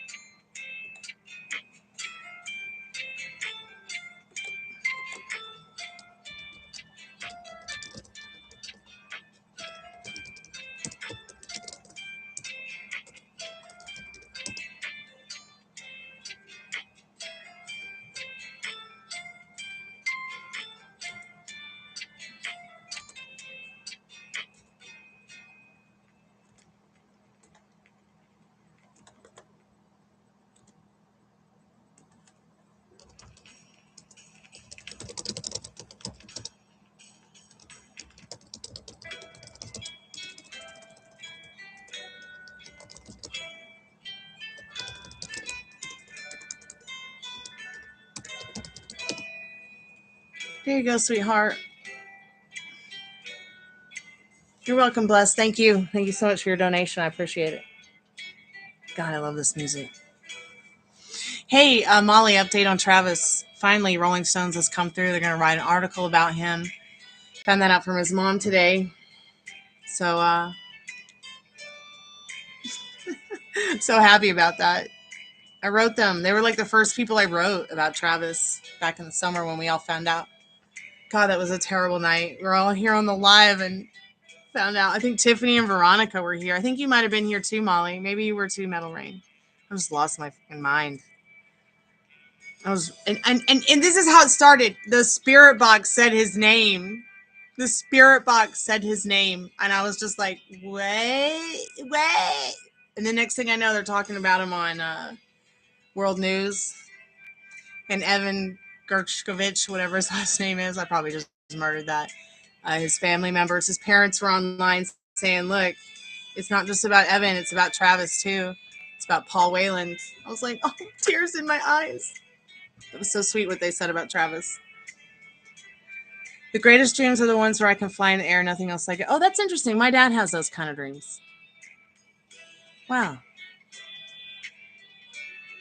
There you go, sweetheart. You're welcome, Bless. Thank you. Thank you so much for your donation. I appreciate it. God, I love this music. Hey, Molly, update on Travis. Finally, Rolling Stones has come through. They're going to write an article about him. Found that out from his mom today. So, so happy about that. I wrote them. They were like the first people I wrote about Travis back in the summer when we all found out. God, that was a terrible night. We were all here on the live and found out. I think Tiffany and Veronica were here. I think you might have been here too, Molly. Maybe you were too, Metal Rain. I just lost my fucking mind. I was, and this is how it started. The spirit box said his name. The spirit box said his name, and I was just like, wait. And the next thing I know, they're talking about him on World News. And Evan Gershkovich, whatever his last name is, I probably just murdered that. His family members, his parents were online saying, look, it's not just about Evan, it's about Travis too. It's about Paul Wayland. I was like, oh, tears in my eyes. It was so sweet what they said about Travis. The greatest dreams are the ones where I can fly in the air, nothing else like it. Oh, that's interesting. My dad has those kind of dreams. Wow.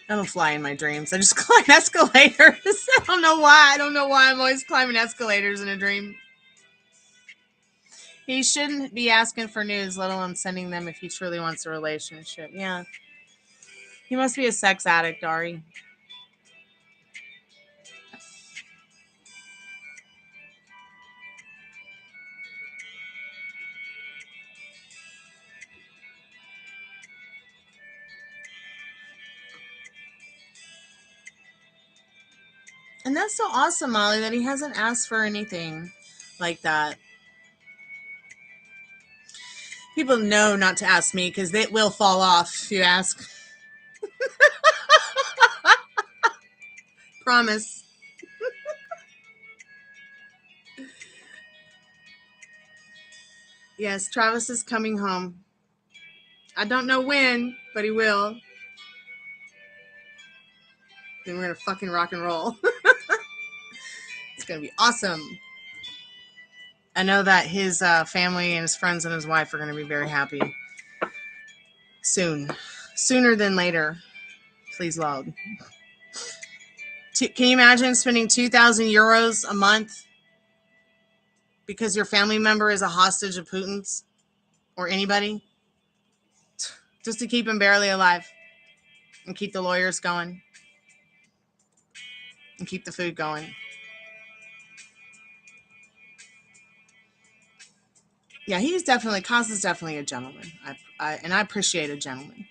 I don't fly in my dreams. I just climb escalators. I don't know why. I don't know why I'm always climbing escalators in a dream. He shouldn't be asking for news, let alone sending them if he truly wants a relationship. Yeah. He must be a sex addict, Ari. And that's so awesome, Molly, that he hasn't asked for anything like that. People know not to ask me because it will fall off if you ask. Promise. Yes, Travis is coming home. I don't know when, but he will. Then we're going to fucking rock and roll. It's going to be awesome. I know that his family and his friends and his wife are going to be very happy. Soon. Sooner than later. Please load. Can you imagine spending 2,000 euros a month because your family member is a hostage of Putin's or anybody? Just to keep him barely alive and keep the lawyers going and keep the food going. Yeah, Haus is definitely a gentleman. I appreciate a gentleman.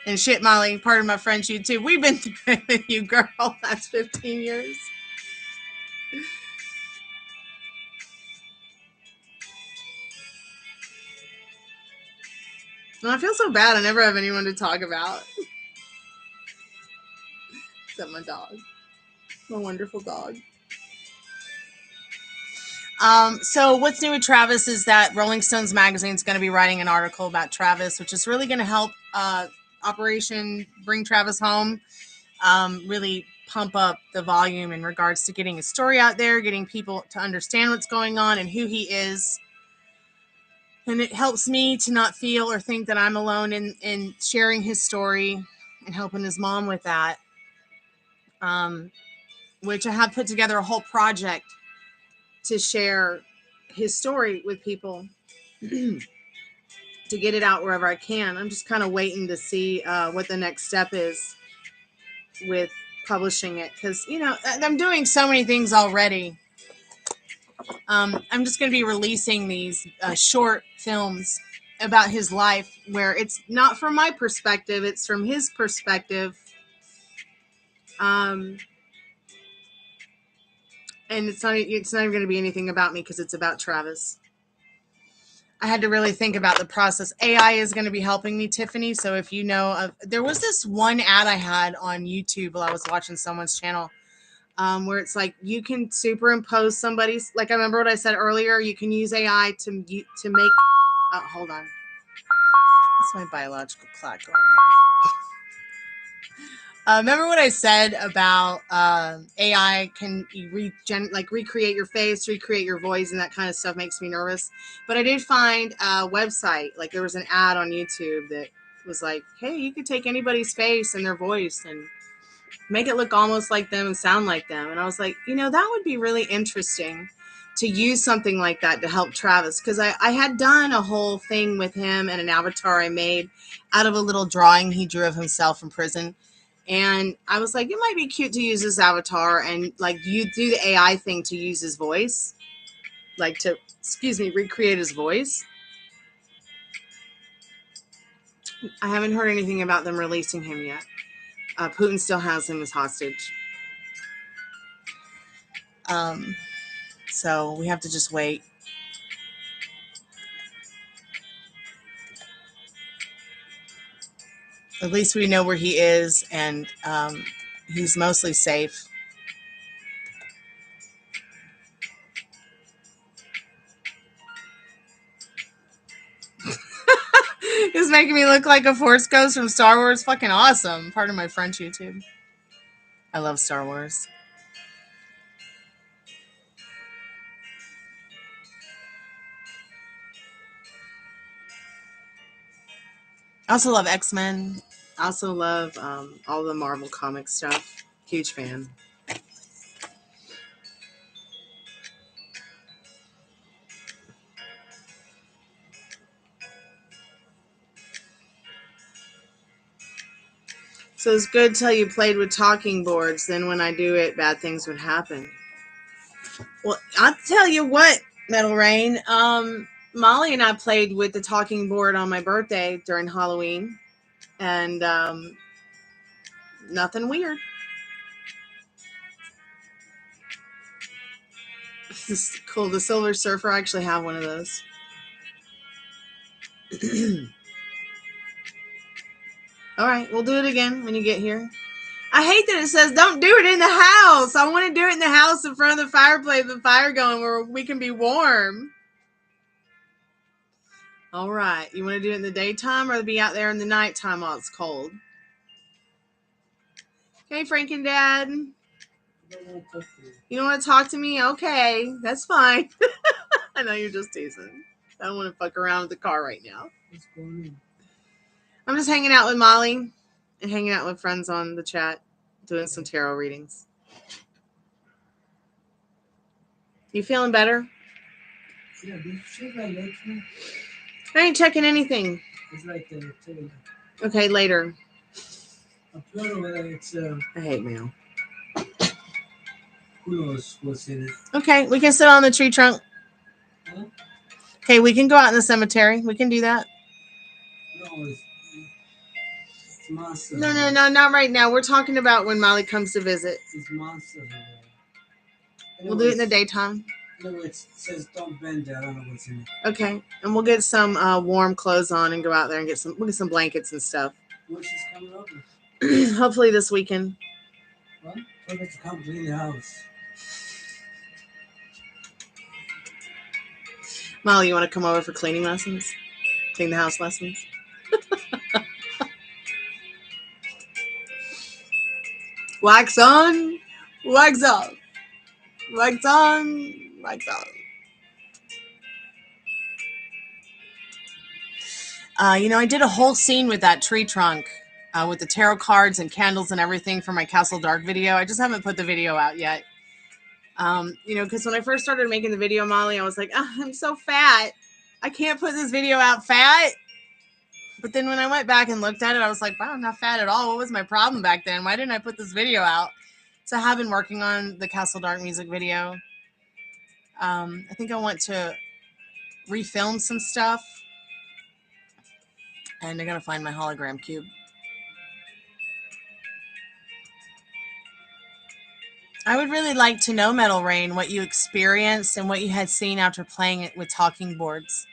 And shit, Molly, pardon my French, you too. We've been through it with you, girl. That's 15 years. Well, I feel so bad. I never have anyone to talk about. Except my dog. My wonderful dog. So what's new with Travis is that Rolling Stones magazine is going to be writing an article about Travis, which is really going to help Operation Bring Travis Home really pump up the volume in regards to getting his story out there, getting people to understand what's going on and who he is. And it helps me to not feel or think that I'm alone in sharing his story and helping his mom with that, which I have put together a whole project to share his story with people to get it out wherever I can. I'm just kind of waiting to see what the next step is with publishing it, because I'm doing so many things already. I'm just going to be releasing these short films about his life where it's not from my perspective, it's from his perspective. And it's not even going to be anything about me because it's about Travis. I had to really think about the process. AI is going to be helping me, Tiffany. So if you know, there was this one ad I had on YouTube while I was watching someone's channel where it's like you can superimpose somebody's, like I remember what I said earlier, you can use AI to make, hold on. It's my biological clock going off. Remember what I said about AI can recreate your face, recreate your voice, and that kind of stuff makes me nervous. But I did find a website, like there was an ad on YouTube that was like, hey, you could take anybody's face and their voice and make it look almost like them and sound like them. And I was like, that would be really interesting to use something like that to help Travis. Because I had done a whole thing with him and an avatar I made out of a little drawing he drew of himself in prison. And I was like, it might be cute to use this avatar and like you do the AI thing to use his voice, like to, recreate his voice. I haven't heard anything about them releasing him yet. Putin still has him as hostage. So we have to just wait. At least we know where he is, and he's mostly safe. It's making me look like a Force Ghost from Star Wars. Fucking awesome. Pardon my French, YouTube. I love Star Wars. I also love X-Men. I also love all the Marvel comic stuff. Huge fan. So it's good till you played with talking boards. Then when I do it, bad things would happen. Well, I'll tell you what, Metal Rain. Molly and I played with the talking board on my birthday during Halloween. And nothing weird. This is cool. The Silver Surfer, I actually have one of those. All right, we'll do it again when you get here. I hate that it says don't do it in the house. I want to do it in the house in front of the fireplace, the fire going where we can be warm. All right, you want to do it in the daytime or be out there in the nighttime while it's cold? Hey, Franken Dad. You don't want to talk to me? Okay, that's fine. I know you're just teasing. I don't want to fuck around with the car right now. I'm just hanging out with Molly and hanging out with friends on the chat, doing some tarot readings. You feeling better? Yeah, did you check my leg? I ain't checking anything. It's right there. Okay, later. I don't know whether it's I hate mail. Who knows what's in it? Okay, we can sit on the tree trunk. Huh? Okay, we can go out in the cemetery. We can do that. No, it's monsters. No, not right now. We're talking about when Molly comes to visit. It's monsters. We'll do it in the daytime. Anyway, it says don't bend there. I don't know what's in it. Okay, and we'll get some warm clothes on and go out there and we'll get some blankets and stuff. When she's coming over? Hopefully this weekend. What? Tell her to come clean the house. Molly, you want to come over for cleaning lessons? Clean the house lessons? Wax on, wax off. Wax on, wax off. I did a whole scene with that tree trunk with the tarot cards and candles and everything for my Castle Dark video. I just haven't put the video out yet. Because when I first started making the video, Molly, I was like, I'm so fat. I can't put this video out fat. But then when I went back and looked at it, I was like, wow, I'm not fat at all. What was my problem back then? Why didn't I put this video out? So I have been working on the Castle Dark music video. I think I want to refilm some stuff. And I gotta find my hologram cube. I would really like to know, Metal Rain, what you experienced and what you had seen after playing it with talking boards.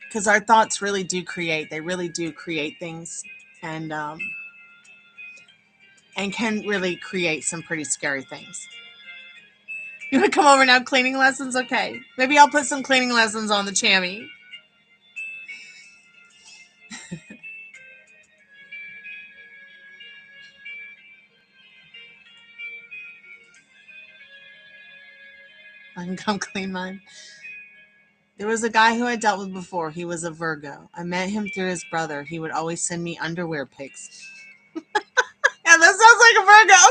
Because our thoughts really do create. They really do create things. And can really create some pretty scary things. You want to come over now, cleaning lessons? Okay. Maybe I'll put some cleaning lessons on the Chammy. I can come clean mine. There was a guy who I dealt with before. He was a Virgo. I met him through his brother. He would always send me underwear pics. Yeah, that sounds like a Virgo.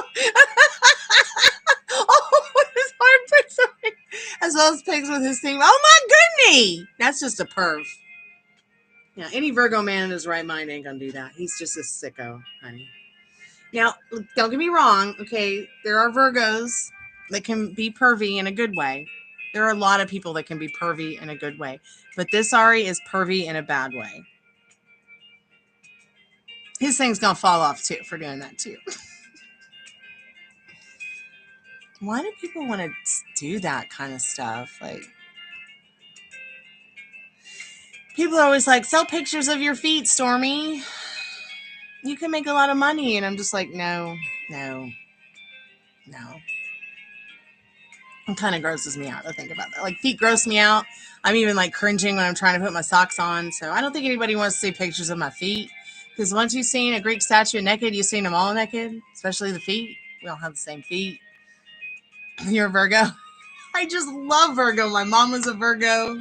Oh, his hard pics of me. As well as pics with his thing. Oh my goodness. That's just a perv. Yeah, any Virgo man in his right mind ain't gonna do that. He's just a sicko, honey. Now, don't get me wrong, okay? There are Virgos that can be pervy in a good way. There are a lot of people that can be pervy in a good way. But this Ari is pervy in a bad way. His thing's gonna fall off, too, for doing that, too. Why do people want to do that kind of stuff? Like, people are always like, sell pictures of your feet, Stormy. You can make a lot of money. And I'm just like, no. It kind of grosses me out to think about that. Like, feet gross me out. I'm even like cringing when I'm trying to put my socks on. So I don't think anybody wants to see pictures of my feet. Because once you've seen a Greek statue naked, you've seen them all naked, especially the feet. We all have the same feet. You're a Virgo. I just love Virgo. My mom was a Virgo.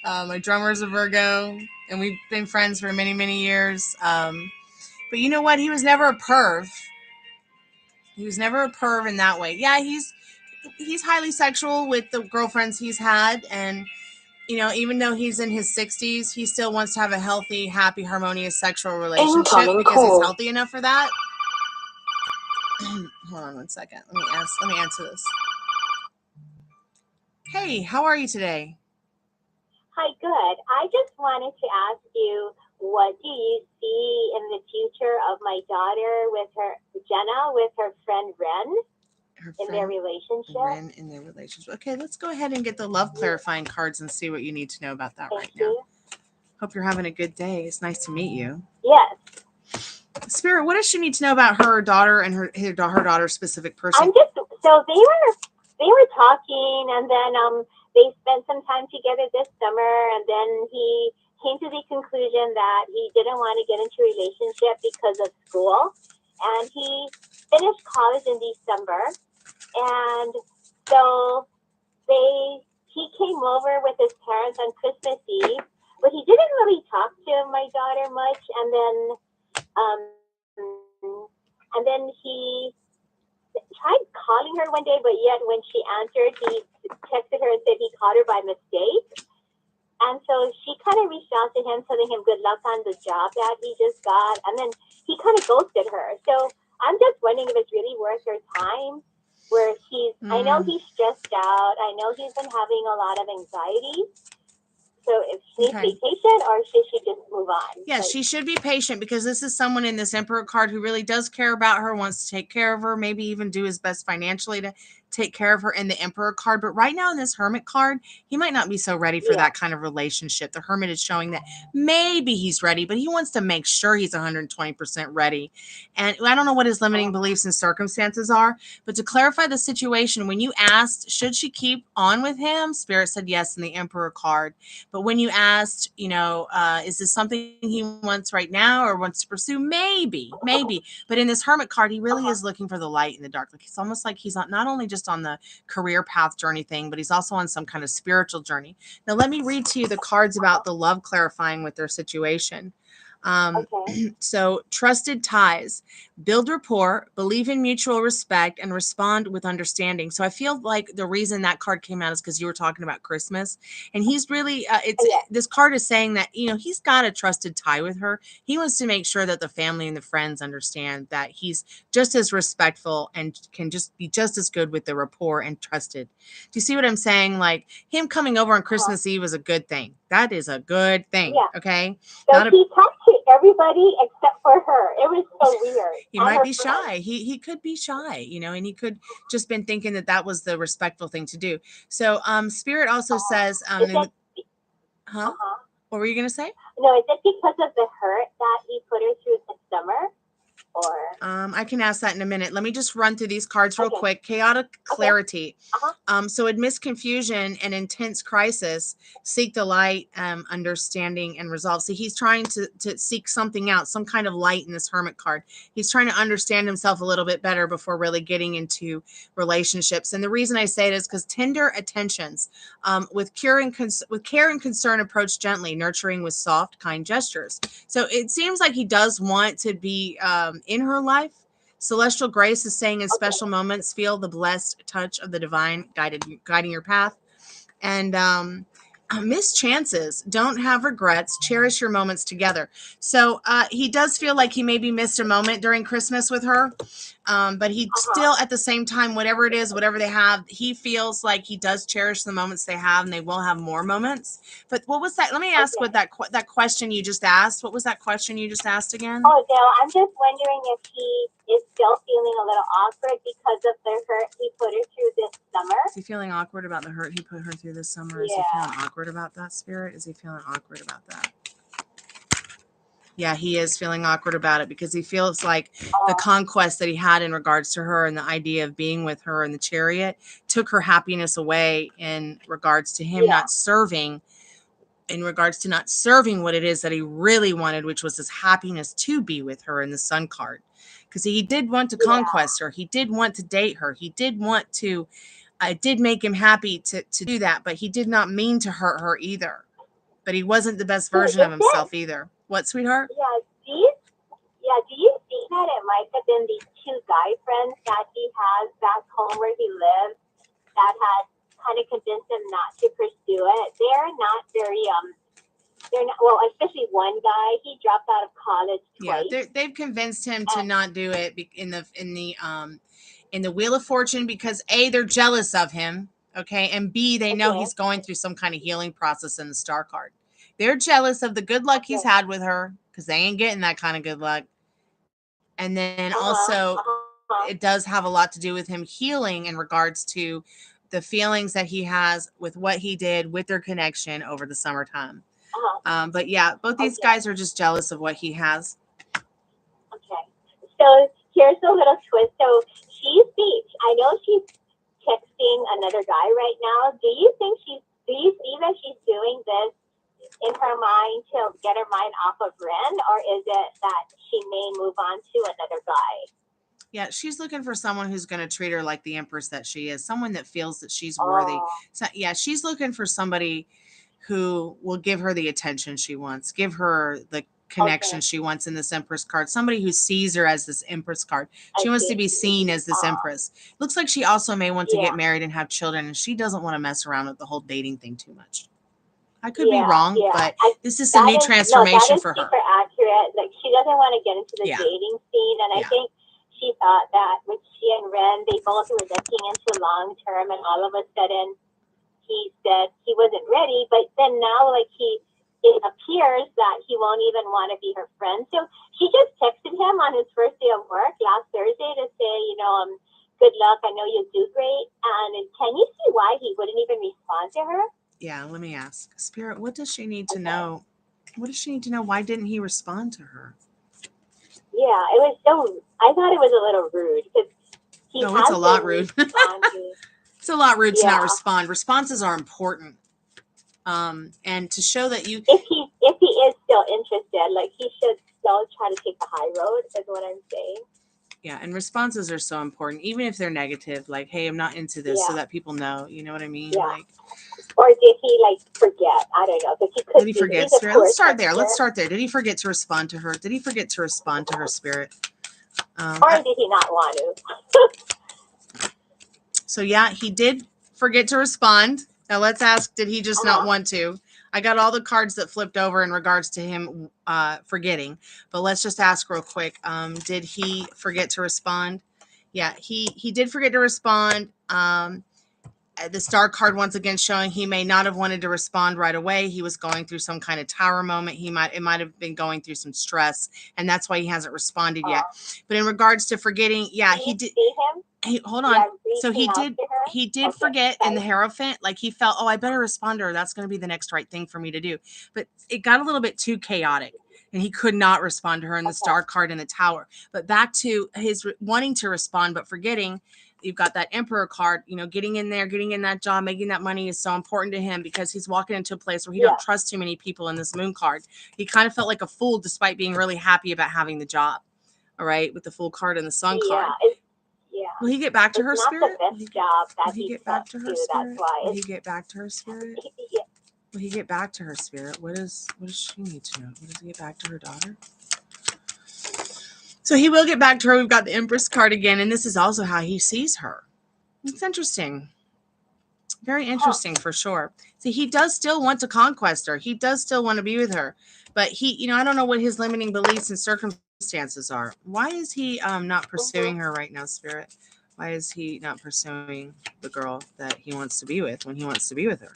My drummer's a Virgo. And we've been friends for many, many years. But you know what? He was never a perv. He was never a perv in that way. Yeah, he's highly sexual with the girlfriends he's had. And, even though he's in his 60s, he still wants to have a healthy, happy, harmonious sexual relationship because he's healthy enough for that. Hold on one second. Let me answer this. Hey, how are you today? Hi, good. I just wanted to ask you, what do you see in the future of my daughter with Jenna with her friend Ren? Their relationship. Ren in their relationship. Okay, let's go ahead and get the love clarifying cards and see what you need to know about that right now. Hope you're having a good day. It's nice to meet you. Yes. Spirit, what does she need to know about her daughter and her daughter's specific person? So they were talking, and then they spent some time together this summer, and then he came to the conclusion that he didn't want to get into a relationship because of school, and he finished college in December. And so he came over with his parents on Christmas Eve, but he didn't really talk to my daughter much. Um, and then he tried calling her one day, but yet when she answered, he texted her and said he called her by mistake. And so she kind of reached out to him, telling him good luck on the job that he just got. And then he kind of ghosted her. So I'm just wondering if it's really worth her time. Where I know he's stressed out. I know he's been having a lot of anxiety. So if she needs to be patient, or should she just move on? Yeah, she should be patient, because this is someone in this Emperor card who really does care about her, wants to take care of her, maybe even do his best financially to take care of her in the Emperor card. But right now in this Hermit card, he might not be so ready for that kind of relationship. The Hermit is showing that maybe he's ready, but he wants to make sure he's 120% ready. And I don't know what his limiting beliefs and circumstances are, but to clarify the situation, when you asked, should she keep on with him? Spirit said yes in the Emperor card. But when you asked, you know, is this something he wants right now or wants to pursue? Maybe. But in this Hermit card, he really is looking for the light in the dark. Like, it's almost like he's not only just on the career path journey thing, but he's also on some kind of spiritual journey. Now, let me read to you the cards about the love clarifying with their situation. So trusted ties, build rapport, believe in mutual respect, and respond with understanding. So I feel like the reason that card came out is because you were talking about Christmas, and he's really, this card is saying that, you know, he's got a trusted tie with her. He wants to make sure that the family and the friends understand that he's just as respectful and can just be just as good with the rapport and trusted. Do you see what I'm saying? Like, him coming over on Christmas Eve is a good thing. That is a good thing. Okay. So he talked to everybody except for her. It was so weird. He might be shy. He could be shy, you know, and he could just been thinking that that was the respectful thing to do. So Spirit also says, what were you going to say? No, is it because of the hurt that he put her through this summer? Or I can ask that in a minute. Let me just run through these cards real quick. Chaotic clarity. So amidst confusion and intense crisis, seek the light, understanding, and resolve. So he's trying to seek something out, some kind of light in this Hermit card. He's trying to understand himself a little bit better before really getting into relationships. And the reason I say it is because tender attentions, with care and concern, approach gently, nurturing with soft, kind gestures. So it seems like he does want to be in her life. Celestial grace is saying in special moments, feel the blessed touch of the divine guiding your path. And missed chances, don't have regrets, cherish your moments together. So he does feel like he maybe missed a moment during Christmas with her, but he still, at the same time, whatever it is, whatever they have, he feels like he does cherish the moments they have, and they will have more moments. But what was that? Let me ask what that question you just asked. What was that question you just asked again? Oh, no, I'm just wondering if he is still feeling a little awkward because of the hurt he put her through this summer. Is he feeling awkward about the hurt he put her through this summer? Is he feeling awkward about that, Spirit? Is he feeling awkward about that? Yeah, he is feeling awkward about it because he feels like the conquest that he had in regards to her and the idea of being with her in the chariot took her happiness away in regards to him not serving, in regards to not serving what it is that he really wanted, which was his happiness to be with her in the Sun card. Because he did want to conquest her. He did want to date her. He did want to, it did make him happy to do that, but he did not mean to hurt her either. But he wasn't the best version of himself either. What, sweetheart? Do you think that it might have been these two guy friends that he has back home where he lives that had kind of convinced him not to pursue it? They're not very, they're not, well, especially one guy, he dropped out of college twice. Yeah, they've convinced him to not do it in the Wheel of Fortune because A, they're jealous of him, okay, and B, they know he's going through some kind of healing process in the Star card. They're jealous of the good luck he's had with her because they ain't getting that kind of good luck. And then also, it does have a lot to do with him healing in regards to the feelings that he has with what he did with their connection over the summertime. But yeah, both these guys are just jealous of what he has. Okay. So here's a little twist. So I know she's texting another guy right now. Do you see that she's doing this in her mind to get her mind off of Ren, or is it that she may move on to another guy? Yeah, she's looking for someone who's going to treat her like the Empress that she is, someone that feels that she's worthy. So yeah, she's looking for somebody who will give her the attention she wants, give her the connection she wants in this Empress card. Somebody who sees her as this Empress card. She wants to be seen as this Empress. Looks like she also may want to get married and have children, and she doesn't want to mess around with the whole dating thing too much. I could be wrong, but this is a new transformation for her. Super accurate. Like, she doesn't want to get into the dating scene, and I think she thought that with she and Ren, they both were looking into long term, and all of a sudden he said he wasn't ready. But then now, like, it appears that he won't even want to be her friend. So she just texted him on his first day of work last Thursday to say, good luck. I know you'll do great. And can you see why he wouldn't even respond to her? Yeah, let me ask. Spirit, what does she need to know? What does she need to know? Why didn't he respond to her? Yeah, it was so. I thought it was a little rude because it's a lot rude. It's a lot rude to not respond. Responses are important. And to show that you, if he is still interested, like, he should still try to take the high road, is what I'm saying. Yeah, and responses are so important, even if they're negative. Like, hey, I'm not into this, so that people know. You know what I mean? Yeah. Like, or did he forget? I don't know. Did he forget? Spirit? Let's start there. Let's start there. Did he forget to respond to her? Did he forget to respond to her, Spirit? Or did he not want to? So yeah, he did forget to respond. Now let's ask, did he just not want to? I got all the cards that flipped over in regards to him forgetting, but let's just ask real quick. Did he forget to respond? Yeah, he did forget to respond. The star card once again showing he may not have wanted to respond right away. He was going through some kind of tower moment. It might have been going through some stress, and that's why he hasn't responded yet. But in regards to forgetting, he did. Hold on. So he did forget in the Hierophant. Like, he felt, I better respond to her. That's going to be the next right thing for me to do. But it got a little bit too chaotic, and he could not respond to her in the star card in the tower. But back to his wanting to respond but forgetting. You've got that Emperor card, getting in there, getting in that job, making that money is so important to him because he's walking into a place where he don't trust too many people in this Moon card. He kind of felt like a fool despite being really happy about having the job. All right, with the Fool card and the Sun card. Will he get back to her, Spirit? Will he get back to her, Spirit? Will he get back to her, Spirit? Will he get back to her, Spirit? What does she need to know? Will he get back to her daughter? So he will get back to her. We've got the Empress card again, and this is also how he sees her. It's interesting. Very interesting for sure. See, he does still want to conquest her. He does still want to be with her. But he, I don't know what his limiting beliefs and circumstances are. Why is he not pursuing her right now, Spirit? Why is he not pursuing the girl that he wants to be with when he wants to be with her?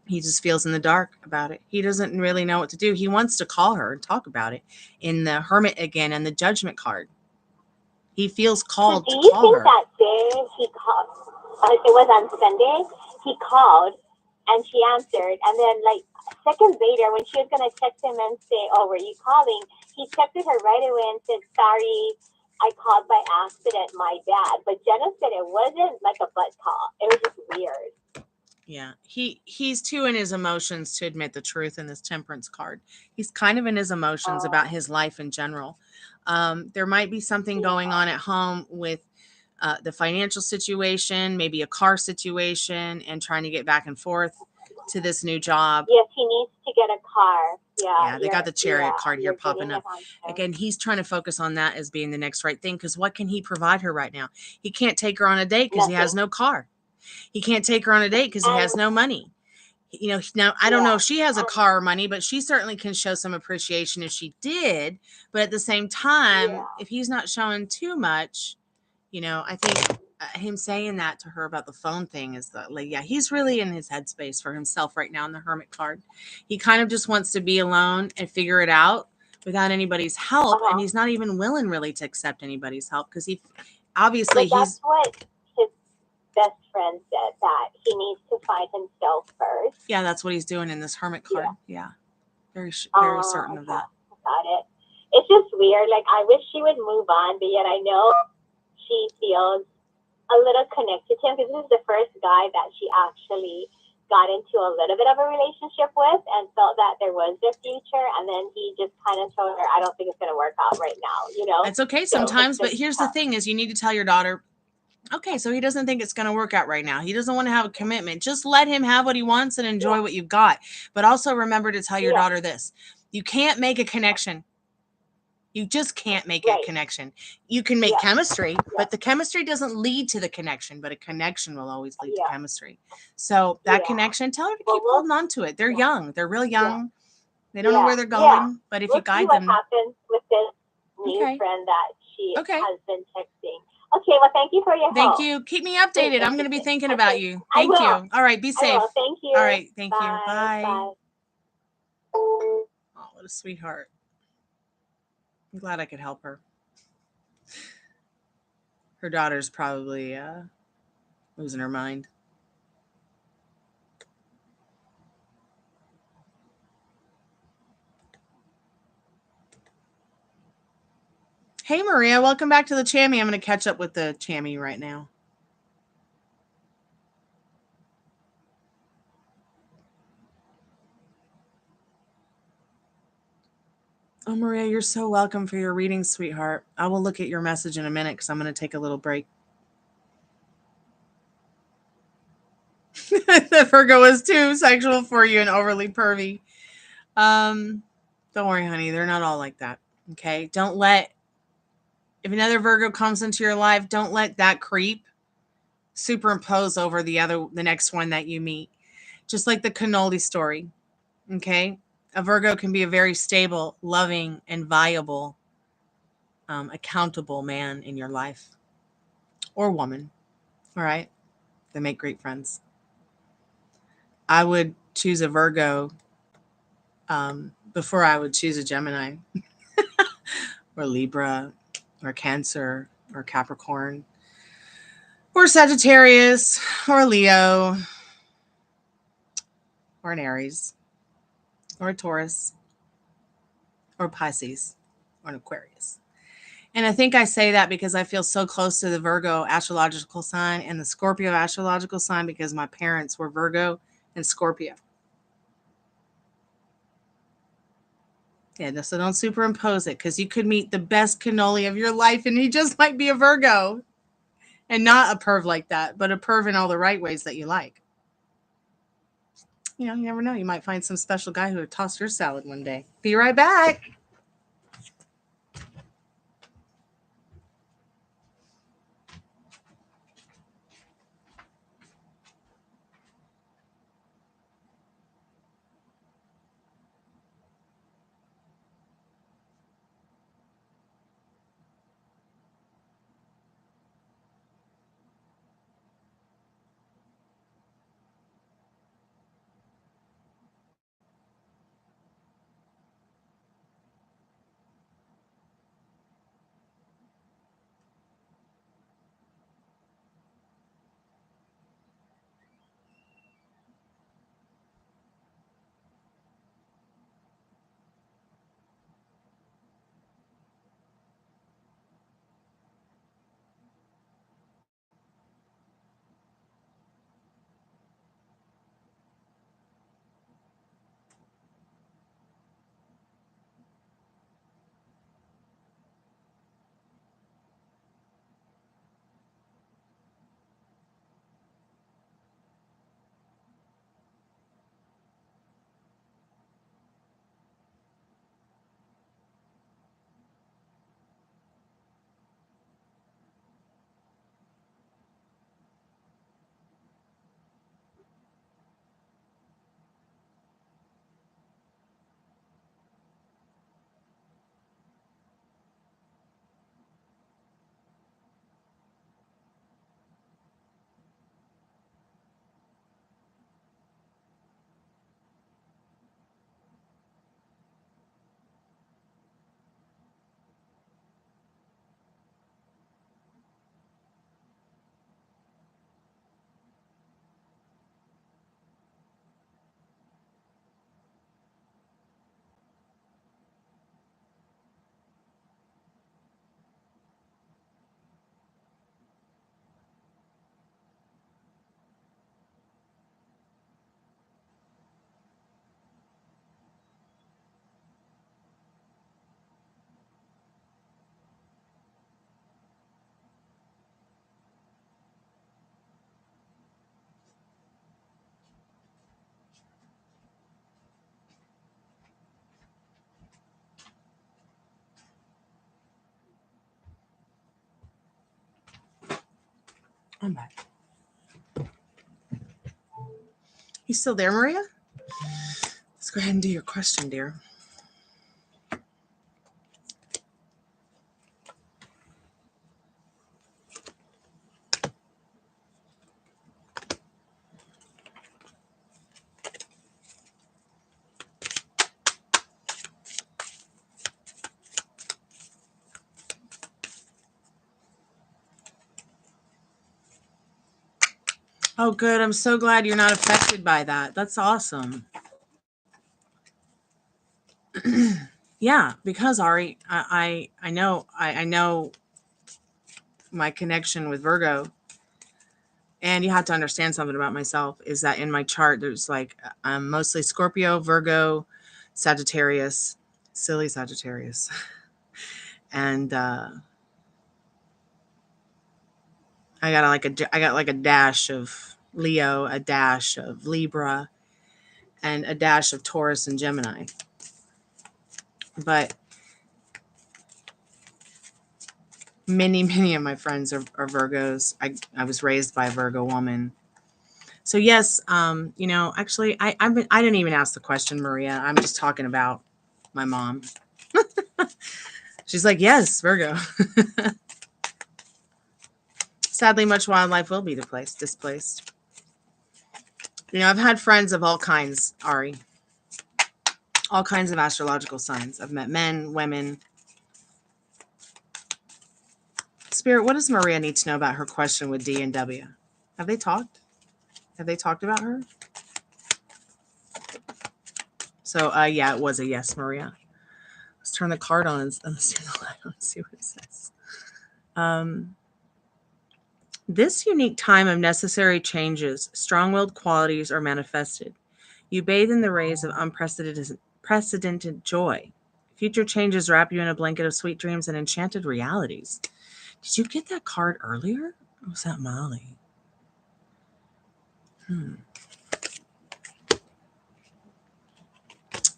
He just feels in the dark about it. He doesn't really know what to do. He wants to call her and talk about it in the Hermit again and the Judgment card. He feels called to call her. Do you think that day he called, it was on Sunday, he called and she answered. And then, seconds later, when she was going to text him and say, were you calling? He texted her right away and said, sorry, I called by accident, my bad. But Jenna said it wasn't like a butt call. It was just weird. Yeah, he's too in his emotions to admit the truth in this Temperance card. He's kind of in his emotions about his life in general. There might be something going on at home with the financial situation, maybe a car situation, and trying to get back and forth to this new job. Yes, he needs to get a car. Yeah, they got the Chariot card here popping up. Again, he's trying to focus on that as being the next right thing, because what can he provide her right now? He can't take her on a date because he has no car. He can't take her on a date because he has no money. Now I don't know if she has a car or money, but she certainly can show some appreciation if she did. But at the same time, if he's not showing too much, I think him saying that to her about the phone thing is he's really in his headspace for himself right now in the Hermit card. He kind of just wants to be alone and figure it out without anybody's help. And he's not even willing really to accept anybody's help because that's what his best friend said, that he needs to find himself first. Yeah, that's what he's doing in this Hermit card. Yeah. Very certain of that. Got it. It's just weird. I wish she would move on, but yet I know she feels a little connected to him because this is the first guy that she actually got into a little bit of a relationship with and felt that there was a future. And then he just kind of told her, I don't think it's going to work out right now. It's okay sometimes, but here's the thing is you need to tell your daughter Okay, so he doesn't think it's going to work out right now. He doesn't want to have a commitment. Just let him have what he wants and enjoy what you've got. But also remember to tell your daughter this. You can't make a connection. You just can't make a connection. You can make chemistry, but the chemistry doesn't lead to the connection, but a connection will always lead to chemistry. So that connection, tell her to keep holding on to it. They're young. They're real young. They don't know where they're going, but if you guide them. We'll see what happens with this new friend that she has been texting. Okay, well, thank you for your help. Thank you. Keep me updated. I'm going to be thinking about you. Thank you. All right, be safe. Thank you. All right, thank you. Bye. Bye. Oh, what a sweetheart. I'm glad I could help her. Her daughter's probably losing her mind. Hey, Maria, welcome back to the Chammy. I'm going to catch up with the Chammy right now. Oh, Maria, you're so welcome for your reading, sweetheart. I will look at your message in a minute because I'm going to take a little break. The Virgo is too sexual for you and overly pervy. Don't worry, honey. They're not all like that. Okay? Don't let, if another Virgo comes into your life, don't let that creep superimpose over the next one that you meet. Just like the cannoli story. Okay? A Virgo can be a very stable, loving, and viable, accountable man in your life. Or woman. All right? They make great friends. I would choose a Virgo before I would choose a Gemini or Libra or Cancer or Capricorn or Sagittarius or Leo or an Aries or a Taurus or Pisces or an Aquarius. And I think I say that because I feel so close to the Virgo astrological sign and the Scorpio astrological sign because my parents were Virgo and Scorpio. Yeah, so don't superimpose it because you could meet the best cannoli of your life and he just might be a Virgo. And not a perv like that, but a perv in all the right ways that you like. You know, you never know. You might find some special guy who would toss your salad one day. Be right back. I'm back. You still there, Maria? Let's go ahead and do your question, dear. Oh, good. I'm so glad you're not affected by that. That's awesome. Yeah, because Ari, I know my connection with Virgo, and you have to understand something about myself is that in my chart there's like I'm mostly Scorpio, Virgo, Sagittarius, silly Sagittarius, and I got like a dash of Leo, a dash of Libra, and a dash of Taurus and Gemini. But many of my friends are Virgos. I was raised by a Virgo woman. So yes, actually I didn't even ask the question, Maria. I'm just talking about my mom. She's like, yes, Virgo. Sadly, much wildlife will be displaced. I've had friends of all kinds, Ari. All kinds of astrological signs. I've met men, women. Spirit, what does Maria need to know about her question with D and W? Have they talked? Have they talked about her? So, yeah, it was a yes, Maria. Let's turn the card on and see the light and see what it says. This unique time of necessary changes, strong-willed qualities are manifested. You bathe in the rays of unprecedented joy. Future changes wrap you in a blanket of sweet dreams and enchanted realities. Did you get that card earlier? Or was that Molly? Let's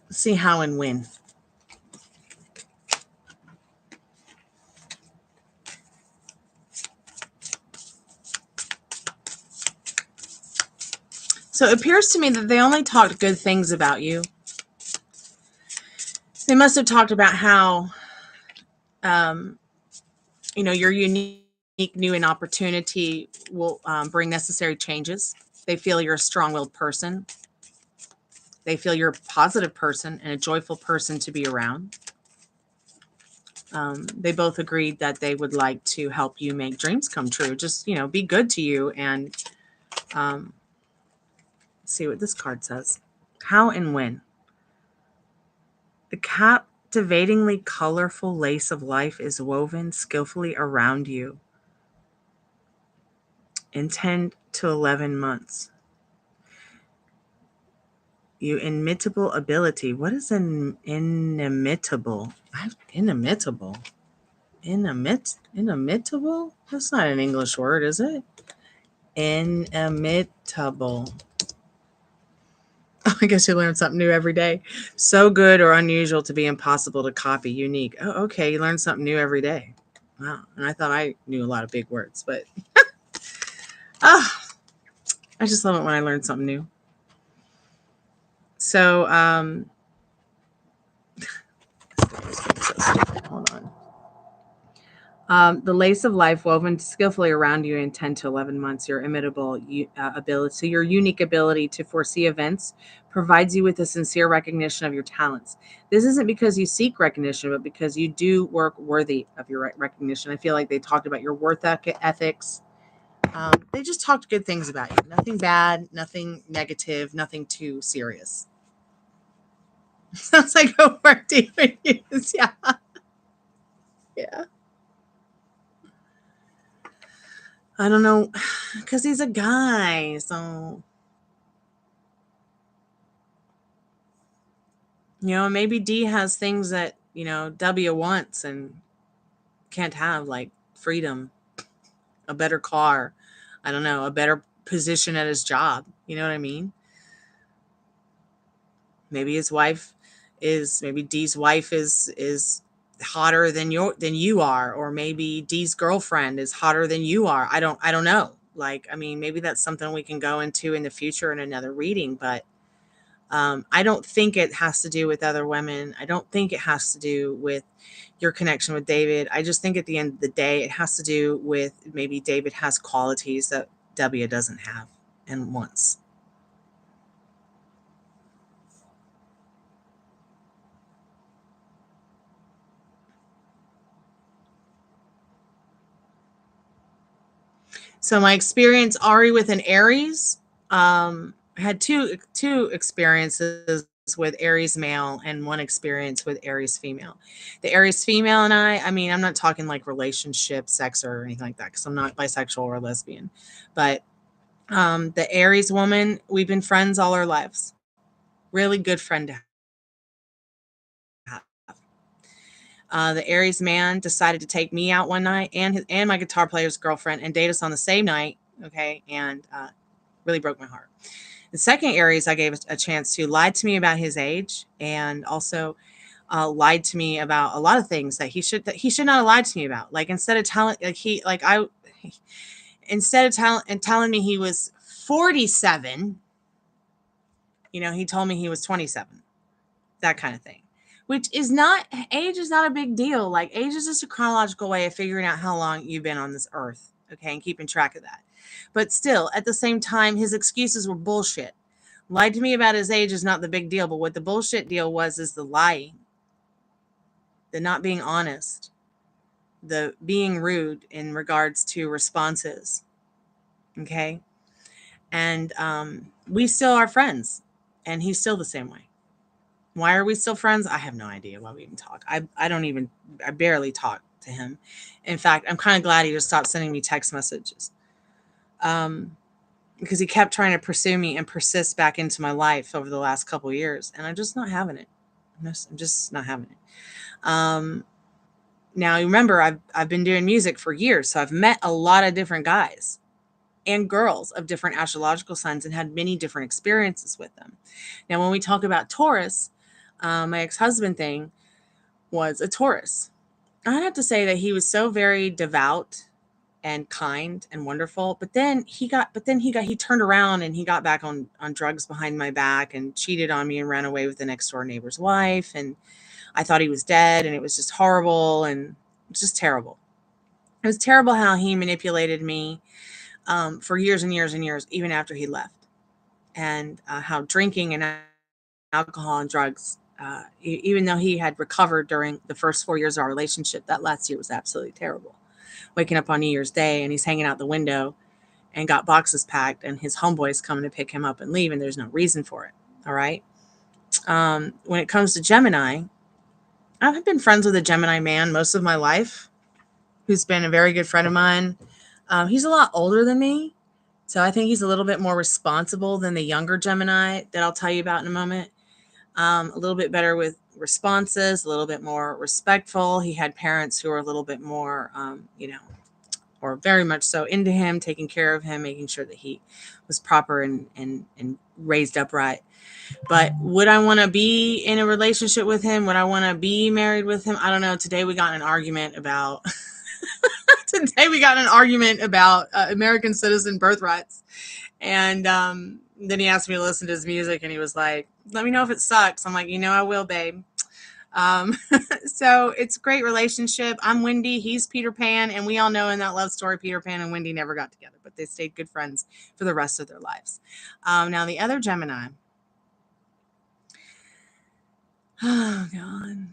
see how and when. So it appears to me that they only talked good things about you. They must have talked about how, your unique, new, and opportunity will bring necessary changes. They feel you're a strong-willed person. They feel you're a positive person and a joyful person to be around. They both agreed that they would like to help you make dreams come true. Just, be good to you and see what this card says. How and when. The captivatingly colorful lace of life is woven skillfully around you in 10 to 11 months. Your inimitable ability. What is an inimitable? Inimitable? Inimitable? That's not an English word, is it? Inimitable. I guess you learn something new every day. So good or unusual to be impossible to copy. Unique. Oh, okay. You learn something new every day. Wow. And I thought I knew a lot of big words, but I just love it when I learn something new. So, hold on. The lace of life woven skillfully around you in 10 to 11 months, your imitable ability, so your unique ability to foresee events provides you with a sincere recognition of your talents. This isn't because you seek recognition, but because you do work worthy of your recognition. I feel like they talked about your worth ethics. They just talked good things about you. Nothing bad, nothing negative, nothing too serious. Sounds like a word you would use. Yeah. Yeah. I don't know, because he's a guy, so, maybe D has things that, W wants and can't have, like freedom, a better car, I don't know, a better position at his job. You know what I mean? Maybe D's wife is hotter than you are, or maybe D's girlfriend is hotter than you are. I don't know. Like, I mean, maybe that's something we can go into in the future in another reading, but I don't think it has to do with other women. I don't think it has to do with your connection with David. I just think at the end of the day, it has to do with maybe David has qualities that W doesn't have and wants. So my experience, Ari, with an Aries, I had two experiences with Aries male and one experience with Aries female. The Aries female and I mean, I'm not talking like relationship, sex, or anything like that, because I'm not bisexual or lesbian. But the Aries woman, we've been friends all our lives. Really good friend to have. The Aries man decided to take me out one night and my guitar player's girlfriend and date us on the same night. Okay. And really broke my heart. The second Aries I gave a chance to lied to me about his age, and also lied to me about a lot of things that he should not have lied to me about. Like, instead of telling telling me he was 47, he told me he was 27. That kind of thing. Which is not, age is not a big deal. Like, age is just a chronological way of figuring out how long you've been on this earth, okay, and keeping track of that. But still, at the same time, his excuses were bullshit. Lied to me about his age is not the big deal, but what the bullshit deal is the lying, the not being honest, the being rude in regards to responses, okay? And we still are friends, and he's still the same way. Why are we still friends? I have no idea why we even talk. I barely talk to him. In fact, I'm kind of glad he just stopped sending me text messages. Because he kept trying to pursue me and persist back into my life over the last couple of years. And I'm just not having it. I'm just not having it. Now, remember, I've been doing music for years. So I've met a lot of different guys and girls of different astrological signs and had many different experiences with them. Now, when we talk about Taurus, my ex-husband thing was a Taurus. I'd have to say that he was so very devout and kind and wonderful, but then he turned around and he got back on drugs behind my back and cheated on me and ran away with the next door neighbor's wife. And I thought he was dead, and it was just horrible, and just terrible. It was terrible how he manipulated me for years and years and years, even after he left, and how drinking and alcohol and drugs, even though he had recovered during the first 4 years of our relationship, that last year was absolutely terrible. Waking up on New Year's Day and he's hanging out the window and got boxes packed, and his homeboys coming to pick him up and leave, and there's no reason for it. All right. When it comes to Gemini, I've been friends with a Gemini man most of my life, who's been a very good friend of mine. He's a lot older than me, so I think he's a little bit more responsible than the younger Gemini that I'll tell you about in a moment. A little bit better with responses, a little bit more respectful. He had parents who were a little bit more, or very much so into him, taking care of him, making sure that he was proper and raised upright. But would I want to be in a relationship with him? Would I want to be married with him? I don't know. Today we got in an argument about American citizen birthrights. And then he asked me to listen to his music, and he was like, let me know if it sucks. I'm like, I will, babe. So it's a great relationship. I'm Wendy, he's Peter Pan, and we all know in that love story, Peter Pan and Wendy never got together, but they stayed good friends for the rest of their lives. Now the other Gemini. Oh, God.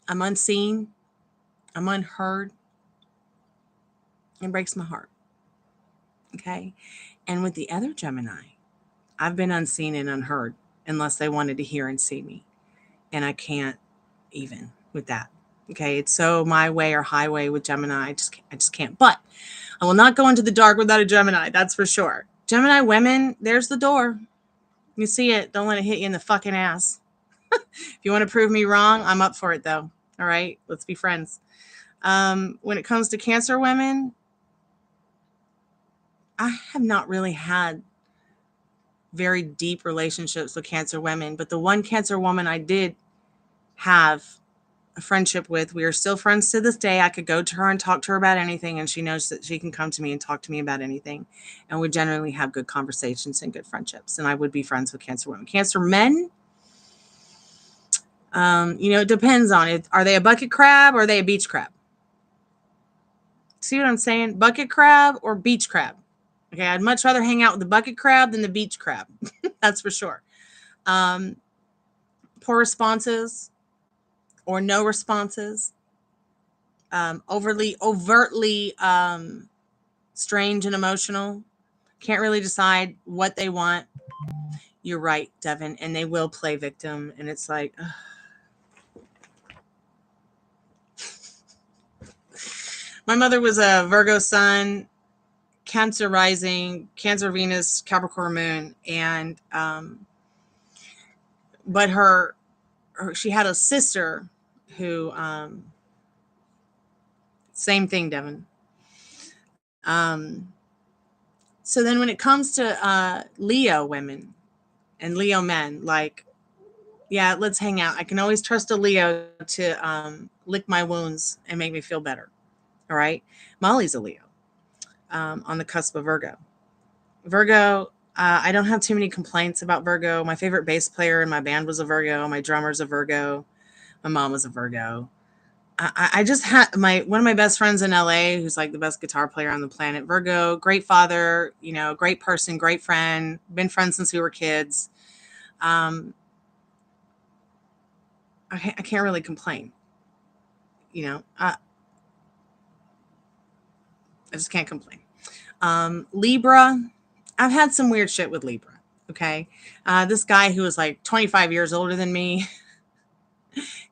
I'm unseen. I'm unheard. It breaks my heart. Okay. And with the other Gemini, I've been unseen and unheard unless they wanted to hear and see me. And I can't even with that. Okay. It's so my way or highway with Gemini. I just can't. But I will not go into the dark without a Gemini. That's for sure. Gemini women, there's the door. You see it. Don't let it hit you in the fucking ass. If you want to prove me wrong, I'm up for it, though. All right? Let's be friends. When it comes to Cancer women, I have not really had very deep relationships with Cancer women, but the one Cancer woman I did have a friendship with. We are still friends to this day. I could go to her and talk to her about anything, and she knows that she can come to me and talk to me about anything. And we generally have good conversations and good friendships. And I would be friends with Cancer women. Cancer men, it depends on it. Are they a bucket crab or are they a beach crab? See what I'm saying? Bucket crab or beach crab? Okay, I'd much rather hang out with the bucket crab than the beach crab. That's for sure. Poor responses or no responses. Overtly strange and emotional. Can't really decide what they want. You're right, Devin. And they will play victim. And it's like, ugh. My mother was a Virgo sun, Cancer rising, Cancer Venus, Capricorn moon. And, but she had a sister who, same thing, Devin. So then when it comes to Leo women and Leo men, like, yeah, let's hang out. I can always trust a Leo to lick my wounds and make me feel better. All right. Molly's a Leo on the cusp of Virgo. Virgo, I don't have too many complaints about Virgo. My favorite bass player in my band was a Virgo. My drummer's a Virgo. My mom was a Virgo. I just had one of my best friends in LA, who's like the best guitar player on the planet. Virgo, great father, great person, great friend, been friends since we were kids. I can't really complain. I just can't complain. Libra, I've had some weird shit with Libra. Okay. This guy who was like 25 years older than me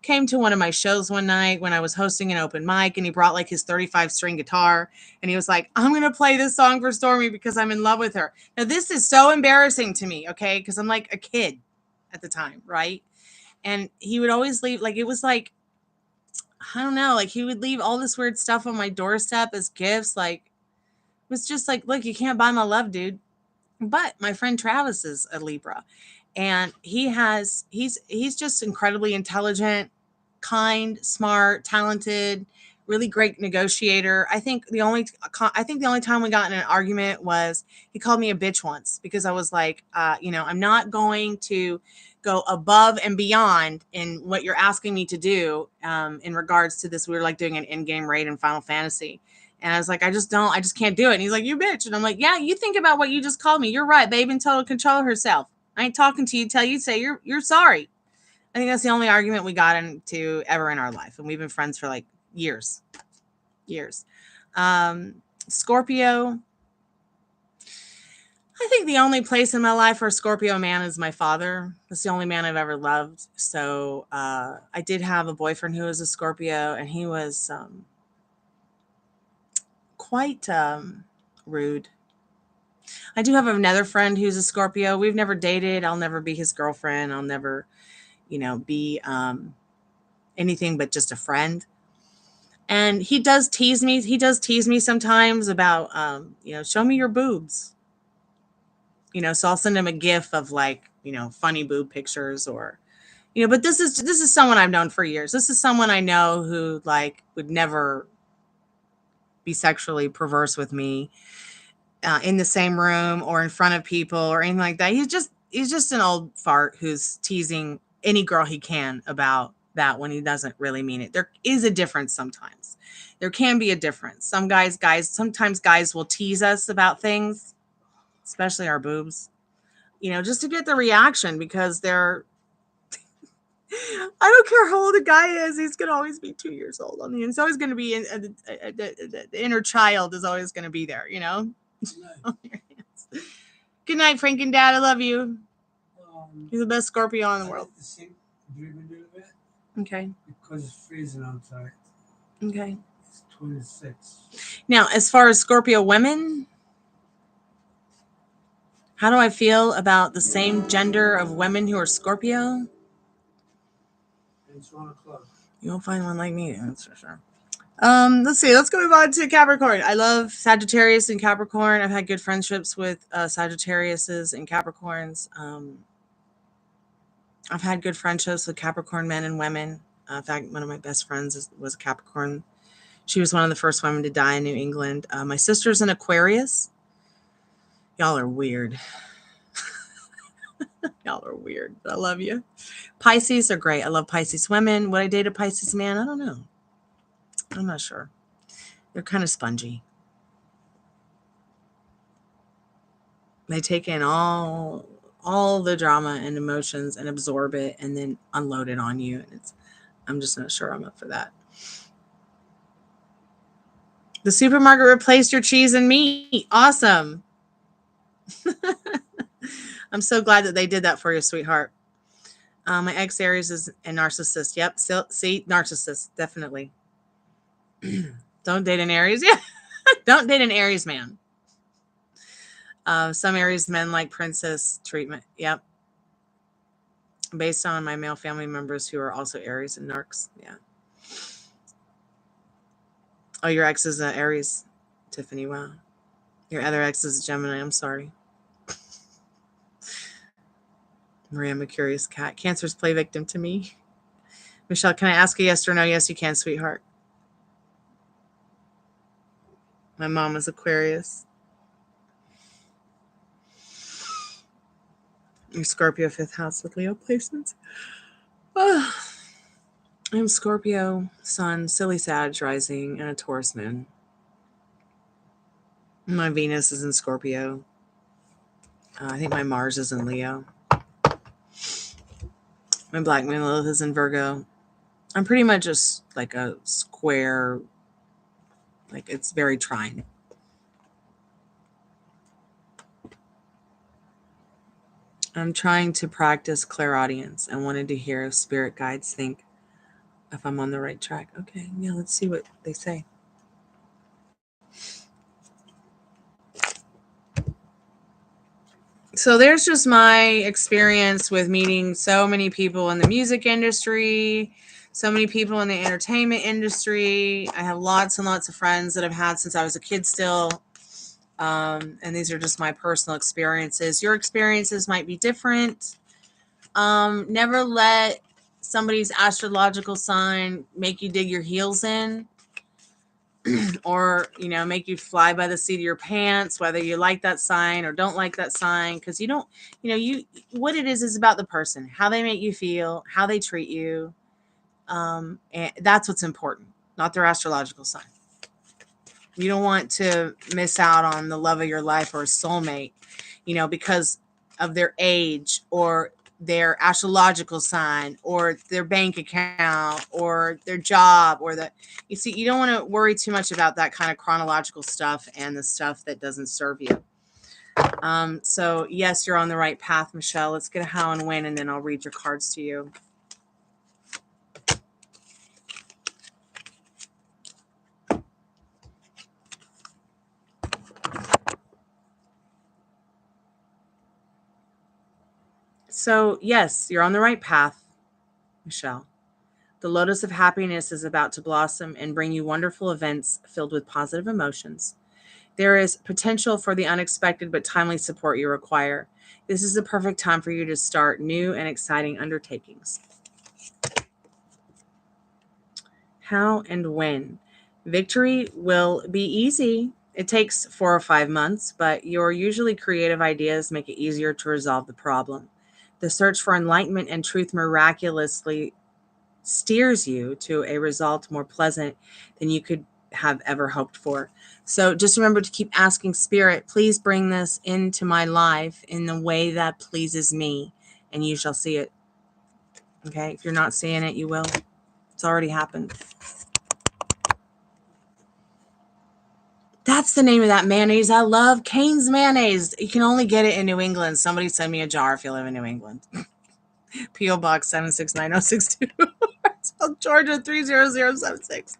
came to one of my shows one night when I was hosting an open mic, and he brought like his 35 string guitar, and he was like, I'm going to play this song for Stormy because I'm in love with her. Now, this is so embarrassing to me. Okay. Cause I'm like a kid at the time. Right. And he would always leave, like, it was like, I don't know, like he would leave all this weird stuff on my doorstep as gifts. Like, it was just like, look, you can't buy my love, dude. But my friend Travis is a Libra, and he's just incredibly intelligent, kind, smart, talented, really great negotiator. I think the only time we got in an argument was he called me a bitch once because I was like, I'm not going to go above and beyond in what you're asking me to do in regards to this. We were like doing an in-game raid in Final Fantasy. And I was like, I just can't do it. And he's like, you bitch. And I'm like, yeah, you think about what you just called me. You're right. Babe in total control of herself. I ain't talking to you till you say you're sorry. I think that's the only argument we got into ever in our life. And we've been friends for like years. Scorpio. I think the only place in my life for a Scorpio man is my father. That's the only man I've ever loved. So I did have a boyfriend who was a Scorpio, and he was quite rude. I do have another friend who's a Scorpio. We've never dated. I'll never be his girlfriend. I'll never, be anything but just a friend. And he does tease me. He does tease me sometimes about, show me your boobs. So I'll send him a gif of like, funny boob pictures or, but this is someone I've known for years. This is someone I know who like would never be sexually perverse with me in the same room or in front of people or anything like that. He's just an old fart who's teasing any girl he can about that when he doesn't really mean it. There is a difference sometimes. There can be a difference. Sometimes guys will tease us about things, especially our boobs, just to get the reaction because they're I don't care how old a guy is. He's going to always be 2 years old. I mean, it's always going to be the inner child is always going to be there, Good night, Franken Dad. I love you. You're the best Scorpio in the world. Okay. Because it's freezing outside. Okay. It's 26. Now, as far as Scorpio women, how do I feel about the same gender of women who are Scorpio? It's 1 o'clock. You won't find one like me, that's for sure. Let's see. Let's go move on to Capricorn. I love Sagittarius and Capricorn. I've had good friendships with Sagittariuses and Capricorns. I've had good friendships with Capricorn men and women. In fact, one of my best friends was a Capricorn. She was one of the first women to die in New England. My sister's an Aquarius. Y'all are weird. Y'all are weird. But I love you. Pisces are great. I love Pisces women. Would I date a Pisces man? I don't know. I'm not sure. They're kind of spongy. They take in all the drama and emotions and absorb it and then unload it on you. And I'm just not sure I'm up for that. The supermarket replaced your cheese and meat. Awesome. I'm so glad that they did that for you, sweetheart. My ex Aries is a narcissist. Yep. See, narcissist, definitely. Don't date an Aries. Yeah. Don't date an Aries man. Some Aries men like princess treatment. Yep. Based on my male family members who are also Aries and narcs. Yeah. Oh, your ex is an Aries, Tiffany. Wow. Your other ex is a Gemini. I'm sorry. Maria, I'm a curious cat. Cancer's play victim to me. Michelle, can I ask a yes or no? Yes, you can, sweetheart. My mom is Aquarius. Your Scorpio 5th house with Leo placements. Oh, I'm Scorpio, Sun, silly Sag rising, and a Taurus moon. My Venus is in Scorpio. I think my Mars is in Leo. My Black Moon Lilith is in Virgo. I'm pretty much just like a square, like it's very trine. I'm trying to practice clairaudience and wanted to hear if spirit guides think if I'm on the right track. Okay, yeah, let's see what they say. So there's just my experience with meeting so many people in the music industry, so many people in the entertainment industry. I have lots and lots of friends that I've had since I was a kid still. And these are just my personal experiences. Your experiences might be different. Never let somebody's astrological sign make you dig your heels in. Or, make you fly by the seat of your pants, whether you like that sign or don't like that sign. Because you don't, what it is about the person, how they make you feel, how they treat you. And that's what's important, not their astrological sign. You don't want to miss out on the love of your life or a soulmate, because of their age or their astrological sign or their bank account or their job or you don't want to worry too much about that kind of chronological stuff and the stuff that doesn't serve you. So yes, you're on the right path, Michelle. Let's get a how and when, and then I'll read your cards to you. So yes, you're on the right path, Michelle. The lotus of happiness is about to blossom and bring you wonderful events filled with positive emotions. There is potential for the unexpected but timely support you require. This is the perfect time for you to start new and exciting undertakings. How and when? Victory will be easy. It takes 4 or 5 months, but your usually creative ideas make it easier to resolve the problem. The search for enlightenment and truth miraculously steers you to a result more pleasant than you could have ever hoped for. So just remember to keep asking Spirit, please bring this into my life in the way that pleases me, and you shall see it. Okay? If you're not seeing it, you will. It's already happened. That's the name of that mayonnaise I love. Cane's mayonnaise. You can only get it in New England. Somebody send me a jar if you live in New England. P.O. Box 769062. South Georgia 30076.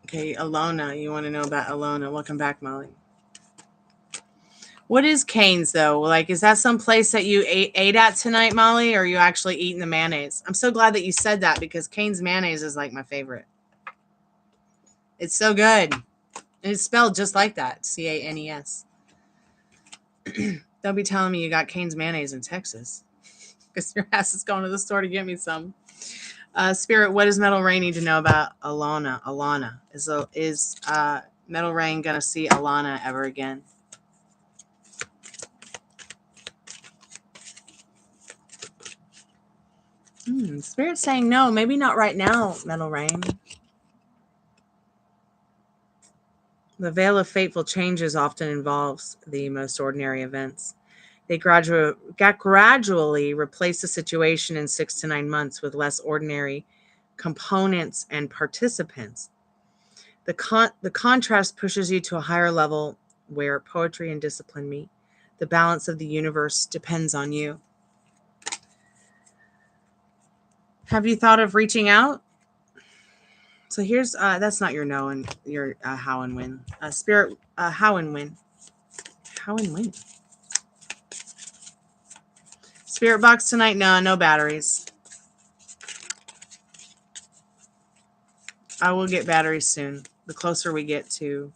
Okay, Alona. You want to know about Alona. Welcome back, Molly. What is Cane's, though? Like, is that some place that you ate at tonight, Molly, or are you actually eating the mayonnaise? I'm so glad that you said that because Cane's mayonnaise is like my favorite. It's so good. And it's spelled just like that, Canes. Don't be telling me you got Cane's mayonnaise in Texas, because your ass is going to the store to get me some. Spirit, what does Metal Rain need to know about Alana? Alana, is Metal Rain gonna see Alana ever again? Spirit's saying no, maybe not right now, Metal Rain. The veil of fateful changes often involves the most ordinary events. They gradually replace the situation in 6 to 9 months with less ordinary components and participants. The contrast pushes you to a higher level where poetry and discipline meet. The balance of the universe depends on you. Have you thought of reaching out? So here's, that's not your no and your how and when. Spirit, how and when. How and when. Spirit box tonight? No batteries. I will get batteries soon. The closer we get to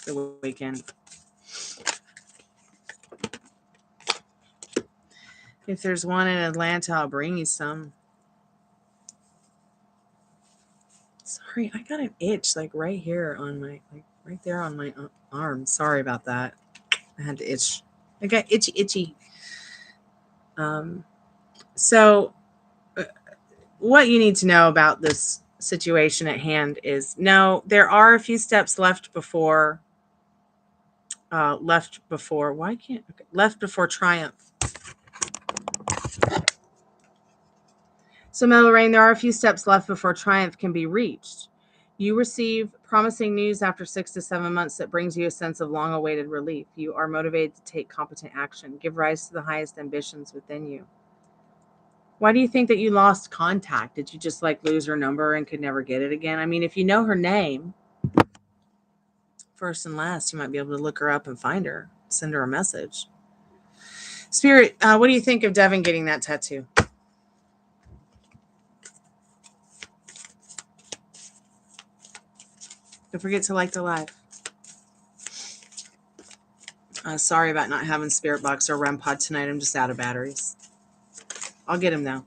the weekend. If there's one in Atlanta, I'll bring you some. Sorry, I got an itch like right here on my, like right there on my arm. Sorry about that. I had to itch. I got itchy. So what you need to know about this situation at hand is, no, there are a few steps left before left before triumph. So Metal Rain, there are a few steps left before triumph can be reached. You receive promising news after 6 to 7 months that brings you a sense of long-awaited relief. You are motivated to take competent action. Give rise to the highest ambitions within you. Why do you think that you lost contact? Did you just like lose her number and could never get it again? I mean, if you know her name, first and last, you might be able to look her up and find her. Send her a message. Spirit, what do you think of Devin getting that tattoo? Don't forget to like the live. Sorry about not having Spirit Box or REM Pod tonight. I'm just out of batteries. I'll get him though.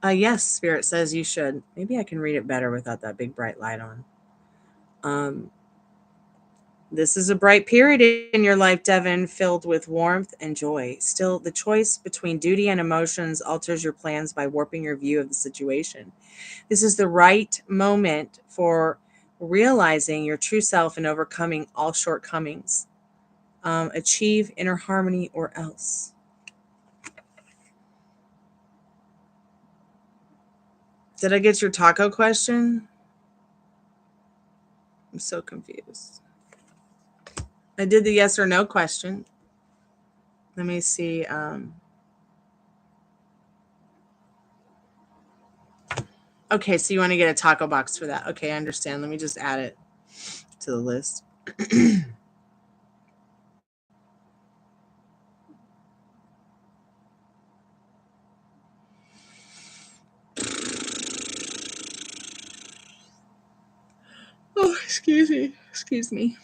Yes, Spirit says you should. Maybe I can read it better without that big bright light on. This is a bright period in your life, Devin, filled with warmth and joy. Still, the choice between duty and emotions alters your plans by warping your view of the situation. This is the right moment for realizing your true self and overcoming all shortcomings. Achieve inner harmony or else. Did I get your taco question? I'm so confused. I did the yes or no question. Let me see. Okay, so you want to get a taco box for that. Okay, I understand. Let me just add it to the list. Oh, excuse me.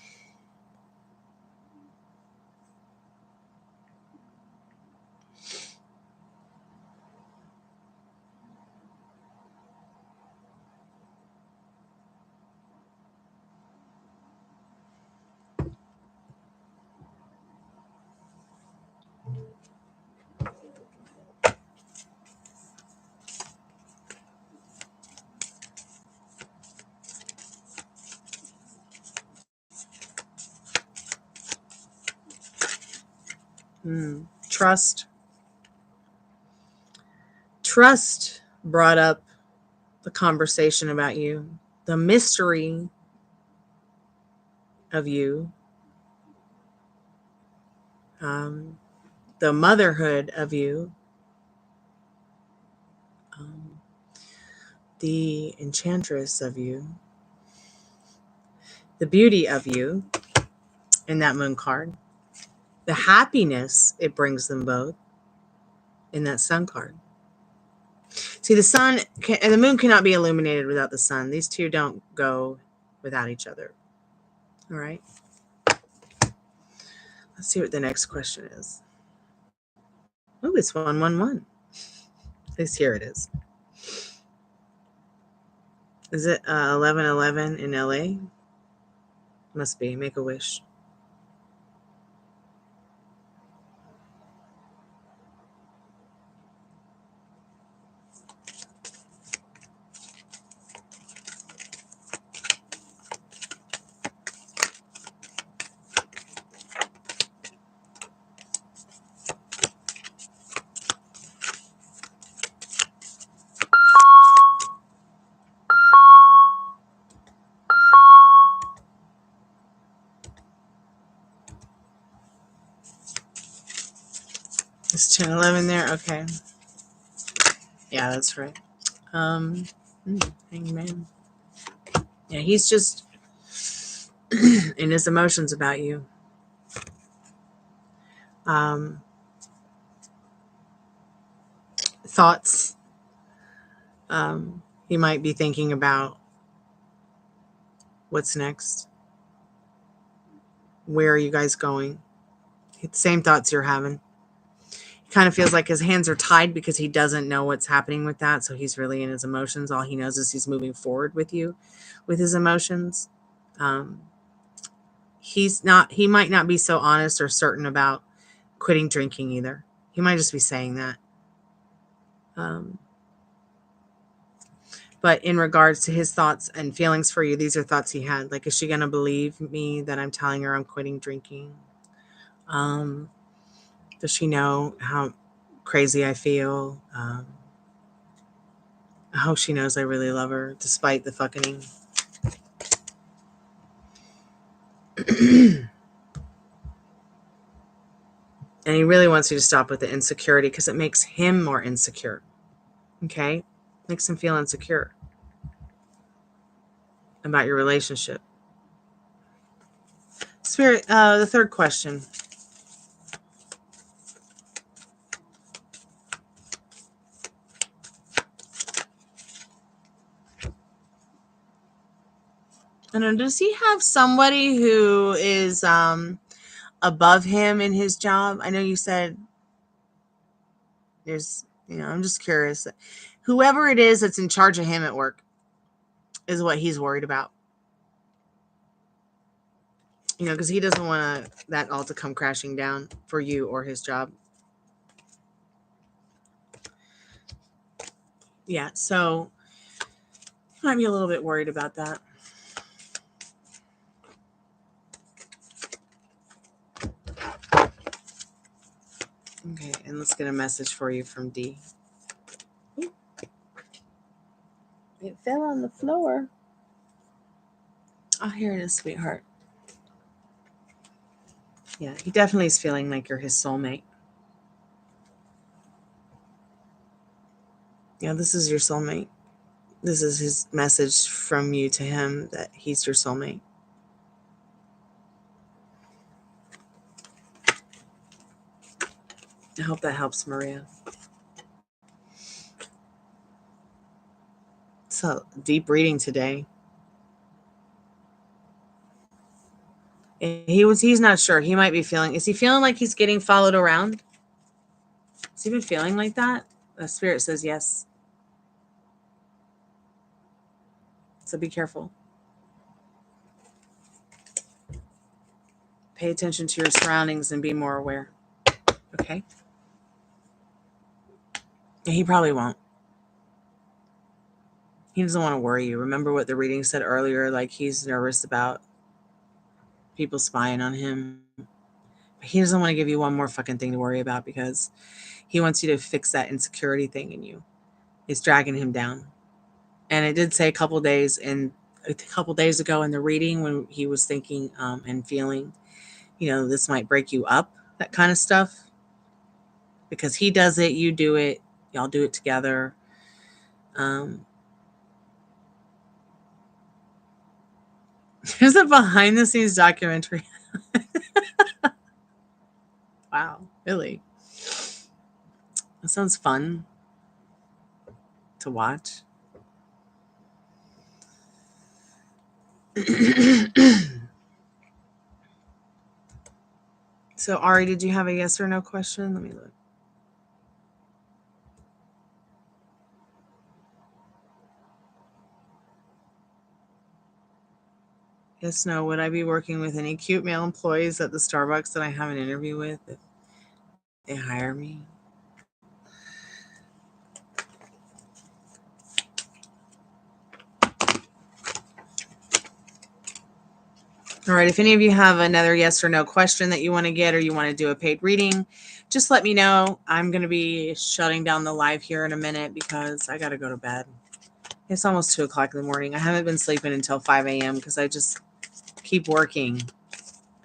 Trust. Trust brought up the conversation about you, the mystery of you, the motherhood of you, the enchantress of you, the beauty of you in that moon card, the happiness it brings them both in that sun card. See, the sun and the moon cannot be illuminated without the sun. These two don't go without each other. All right. Let's see what the next question is. Oh, it's 111. At least here it is. Is it 1111 in LA? Must be. Make a wish. It's 1011 there. Okay. Yeah, that's right. Hangman. Yeah, he's just in his emotions about you. Thoughts. He might be thinking about what's next. Where are you guys going? Same thoughts you're having. He kind of feels like his hands are tied because he doesn't know what's happening with that. So he's really in his emotions. All he knows is he's moving forward with you with his emotions. He might not be so honest or certain about quitting drinking either. He might just be saying that. But in regards to his thoughts and feelings for you, these are thoughts he had. Like, is she going to believe me that I'm telling her I'm quitting drinking? Does she know how crazy I feel? I hope she knows I really love her, despite the fucking. And he really wants you to stop with the insecurity because it makes him more insecure. Okay? Makes him feel insecure about your relationship. Spirit, the third question. I don't know, does he have somebody who is above him in his job? I know you said there's, I'm just curious. Whoever it is that's in charge of him at work is what he's worried about. Because he doesn't want that all to come crashing down for you or his job. Yeah, so he might be a little bit worried about that. Okay, and let's get a message for you from D. Ooh. It fell on the floor. Oh, here it is, sweetheart. Yeah, he definitely is feeling like you're his soulmate. Yeah, this is your soulmate. This is his message from you to him that he's your soulmate. I hope that helps, Maria. So deep reading today. He's not sure. He might be feeling, is he feeling like he's getting followed around? Has he been feeling like that? The spirit says yes. So be careful. Pay attention to your surroundings and be more aware. Okay? Yeah, he probably won't. He doesn't want to worry you. Remember what the reading said earlier? Like, he's nervous about people spying on him. He doesn't want to give you one more fucking thing to worry about because he wants you to fix that insecurity thing in you. It's dragging him down. And it did say a couple days ago in the reading when he was thinking and feeling, this might break you up, that kind of stuff. Because he does it, you do it, y'all do it together. There's a behind the scenes documentary. Wow, really? That sounds fun. to watch. So, Ari, did you have a yes or no question? Let me look. Yes, no. Would I be working with any cute male employees at the Starbucks that I have an interview with if they hire me? All right. If any of you have another yes or no question that you want to get, or you want to do a paid reading, just let me know. I'm going to be shutting down the live here in a minute because I got to go to bed. It's almost 2 o'clock in the morning. I haven't been sleeping until 5 a.m. because I just keep working.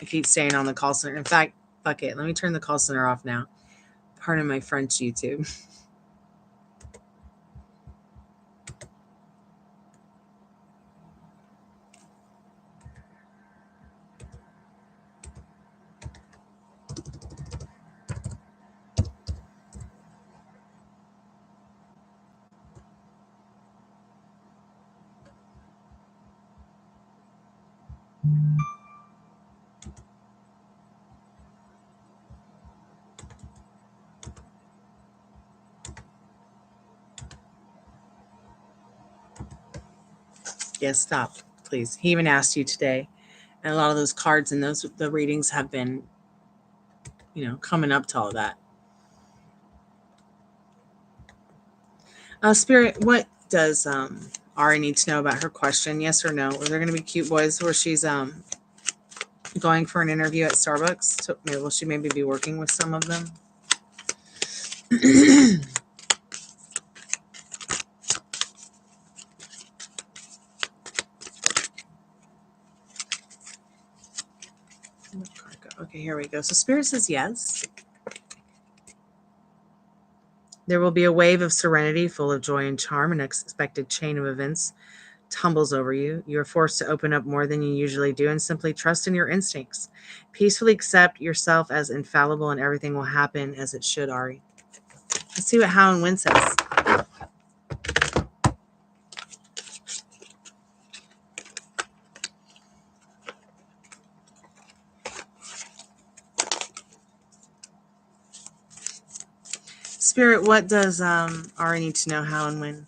I keep staying on the call center. In fact, fuck it. Let me turn the call center off now. Pardon my French, YouTube. Yes, stop, please. He even asked you today. And a lot of those cards and the readings have been, coming up to all that. Spirit, what does Ari need to know about her question? Yes or no? Are there going to be cute boys where she's going for an interview at Starbucks? So will she maybe be working with some of them? Okay, here we go. So Spirit says yes. There will be a wave of serenity full of joy and charm. An unexpected chain of events tumbles over you. You are forced to open up more than you usually do and simply trust in your instincts. Peacefully accept yourself as infallible and everything will happen as it should, Ari. Let's see what How and When says. Spirit, what does Ari need to know how and when?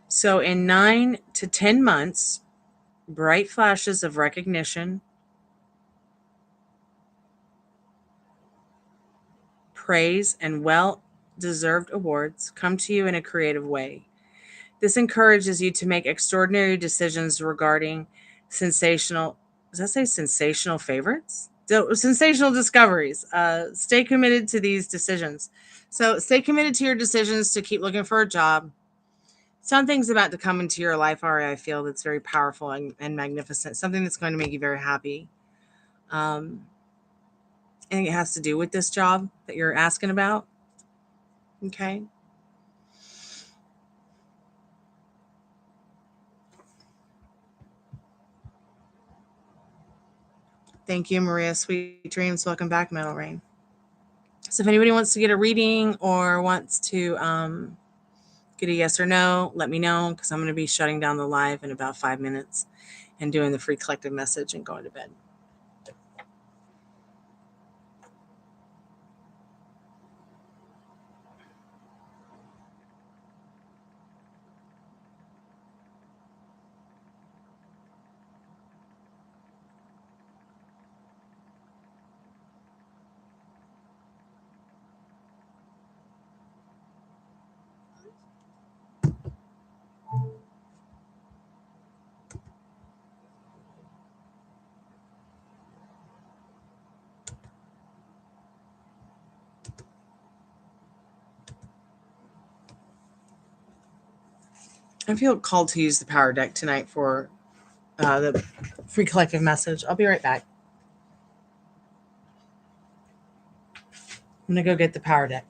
So in 9 to 10 months, bright flashes of recognition, praise, and well-deserved awards come to you in a creative way. This encourages you to make extraordinary decisions regarding sensational favorites? Sensational discoveries. Stay committed to these decisions. So stay committed to your decisions to keep looking for a job. Something's about to come into your life, Ari, I feel, that's very powerful and magnificent. Something that's going to make you very happy. And it has to do with this job that you're asking about. Okay. Thank you, Maria. Sweet dreams. Welcome back, Metal Rain. So if anybody wants to get a reading or wants to get a yes or no, let me know, because I'm going to be shutting down the live in about 5 minutes and doing the free collective message and going to bed. I feel called to use the power deck tonight for the free collective message. I'll be right back. I'm going to go get the power deck.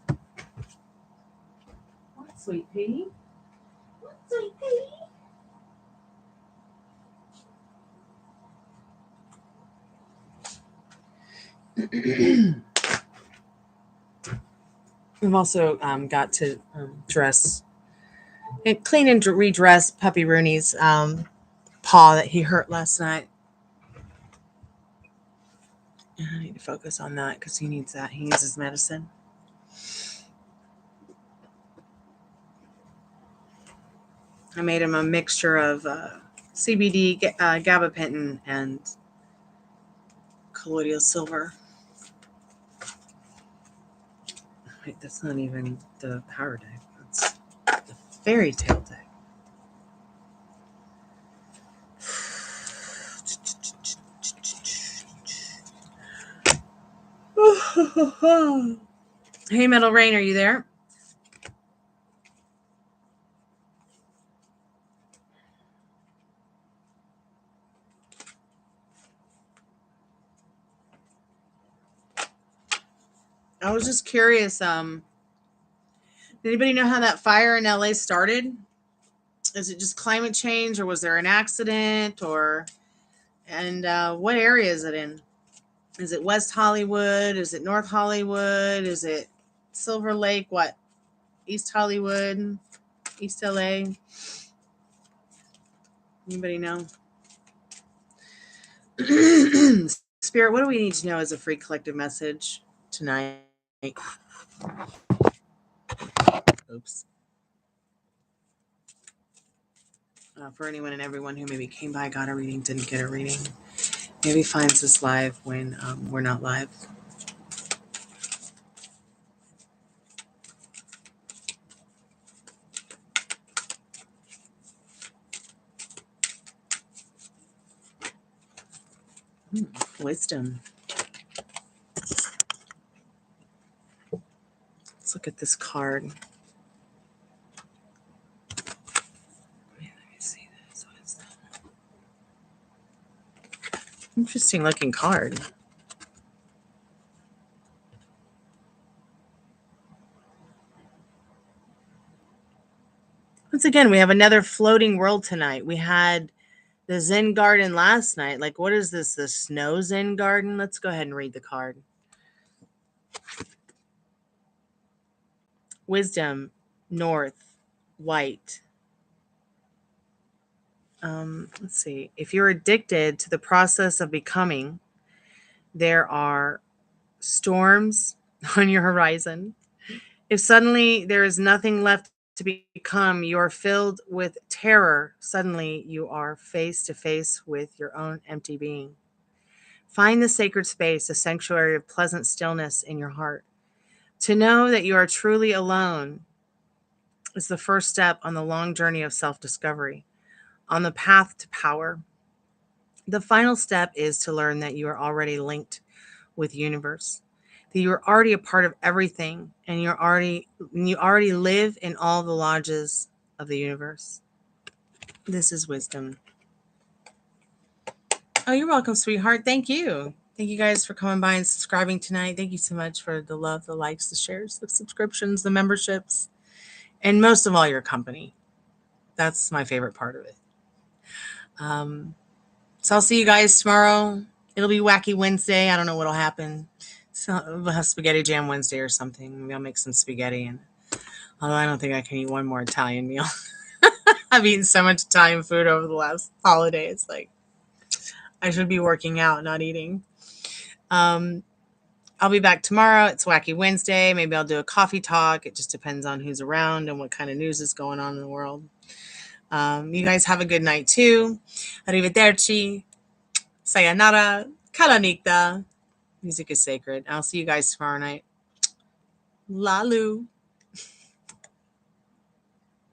What, sweet pea? We've also got to dress and clean and redress Puppy Rooney's paw that he hurt last night. I need to focus on that because he needs that. He needs his medicine. I made him a mixture of CBD, gabapentin, and colloidal silver. Wait, that's not even the power deck. That's the fairy tale deck. Hey, Metal Rain, are you there? I was just curious. Did anybody know how that fire in LA started? Is it just climate change, or was there an accident, and what area is it in? Is it West Hollywood? Is it North Hollywood? Is it Silver Lake? What? East Hollywood? East LA? Anybody know? Spirit, what do we need to know as a free collective message tonight? Oops. For anyone and everyone who maybe came by, got a reading, didn't get a reading, maybe finds us live when we're not live. Wisdom. Let's look at this card. Let me see this. What is that? Interesting looking card. Once again, we have another floating world tonight. We had the Zen Garden last night. Like, what is this? The Snow Zen Garden? Let's go ahead and read the card. Wisdom, North, White. Let's see. If you're addicted to the process of becoming, there are storms on your horizon. If suddenly there is nothing left to become, you are filled with terror. Suddenly you are face to face with your own empty being. Find the sacred space, a sanctuary of pleasant stillness in your heart. To know that you are truly alone is the first step on the long journey of self-discovery, on the path to power. The final step is to learn that you are already linked with the universe, that you're already a part of everything, and you already live in all the lodges of the universe. This is wisdom. Oh, you're welcome, sweetheart. Thank you. Thank you guys for coming by and subscribing tonight. Thank you so much for the love, the likes, the shares, the subscriptions, the memberships, and most of all, your company. That's my favorite part of it. So I'll see you guys tomorrow. It'll be Wacky Wednesday. I don't know what'll happen. So we'll have Spaghetti Jam Wednesday or something. Maybe I'll make some spaghetti. And although I don't think I can eat one more Italian meal. I've eaten so much Italian food over the last holiday. It's like I should be working out, not eating. I'll be back tomorrow. It's Wacky Wednesday. Maybe I'll do a coffee talk. It just depends on who's around and what kind of news is going on in the world. You guys have a good night too. Arrivederci. Sayonara. Kalanikta. Music is sacred. I'll see you guys tomorrow night. Lalu.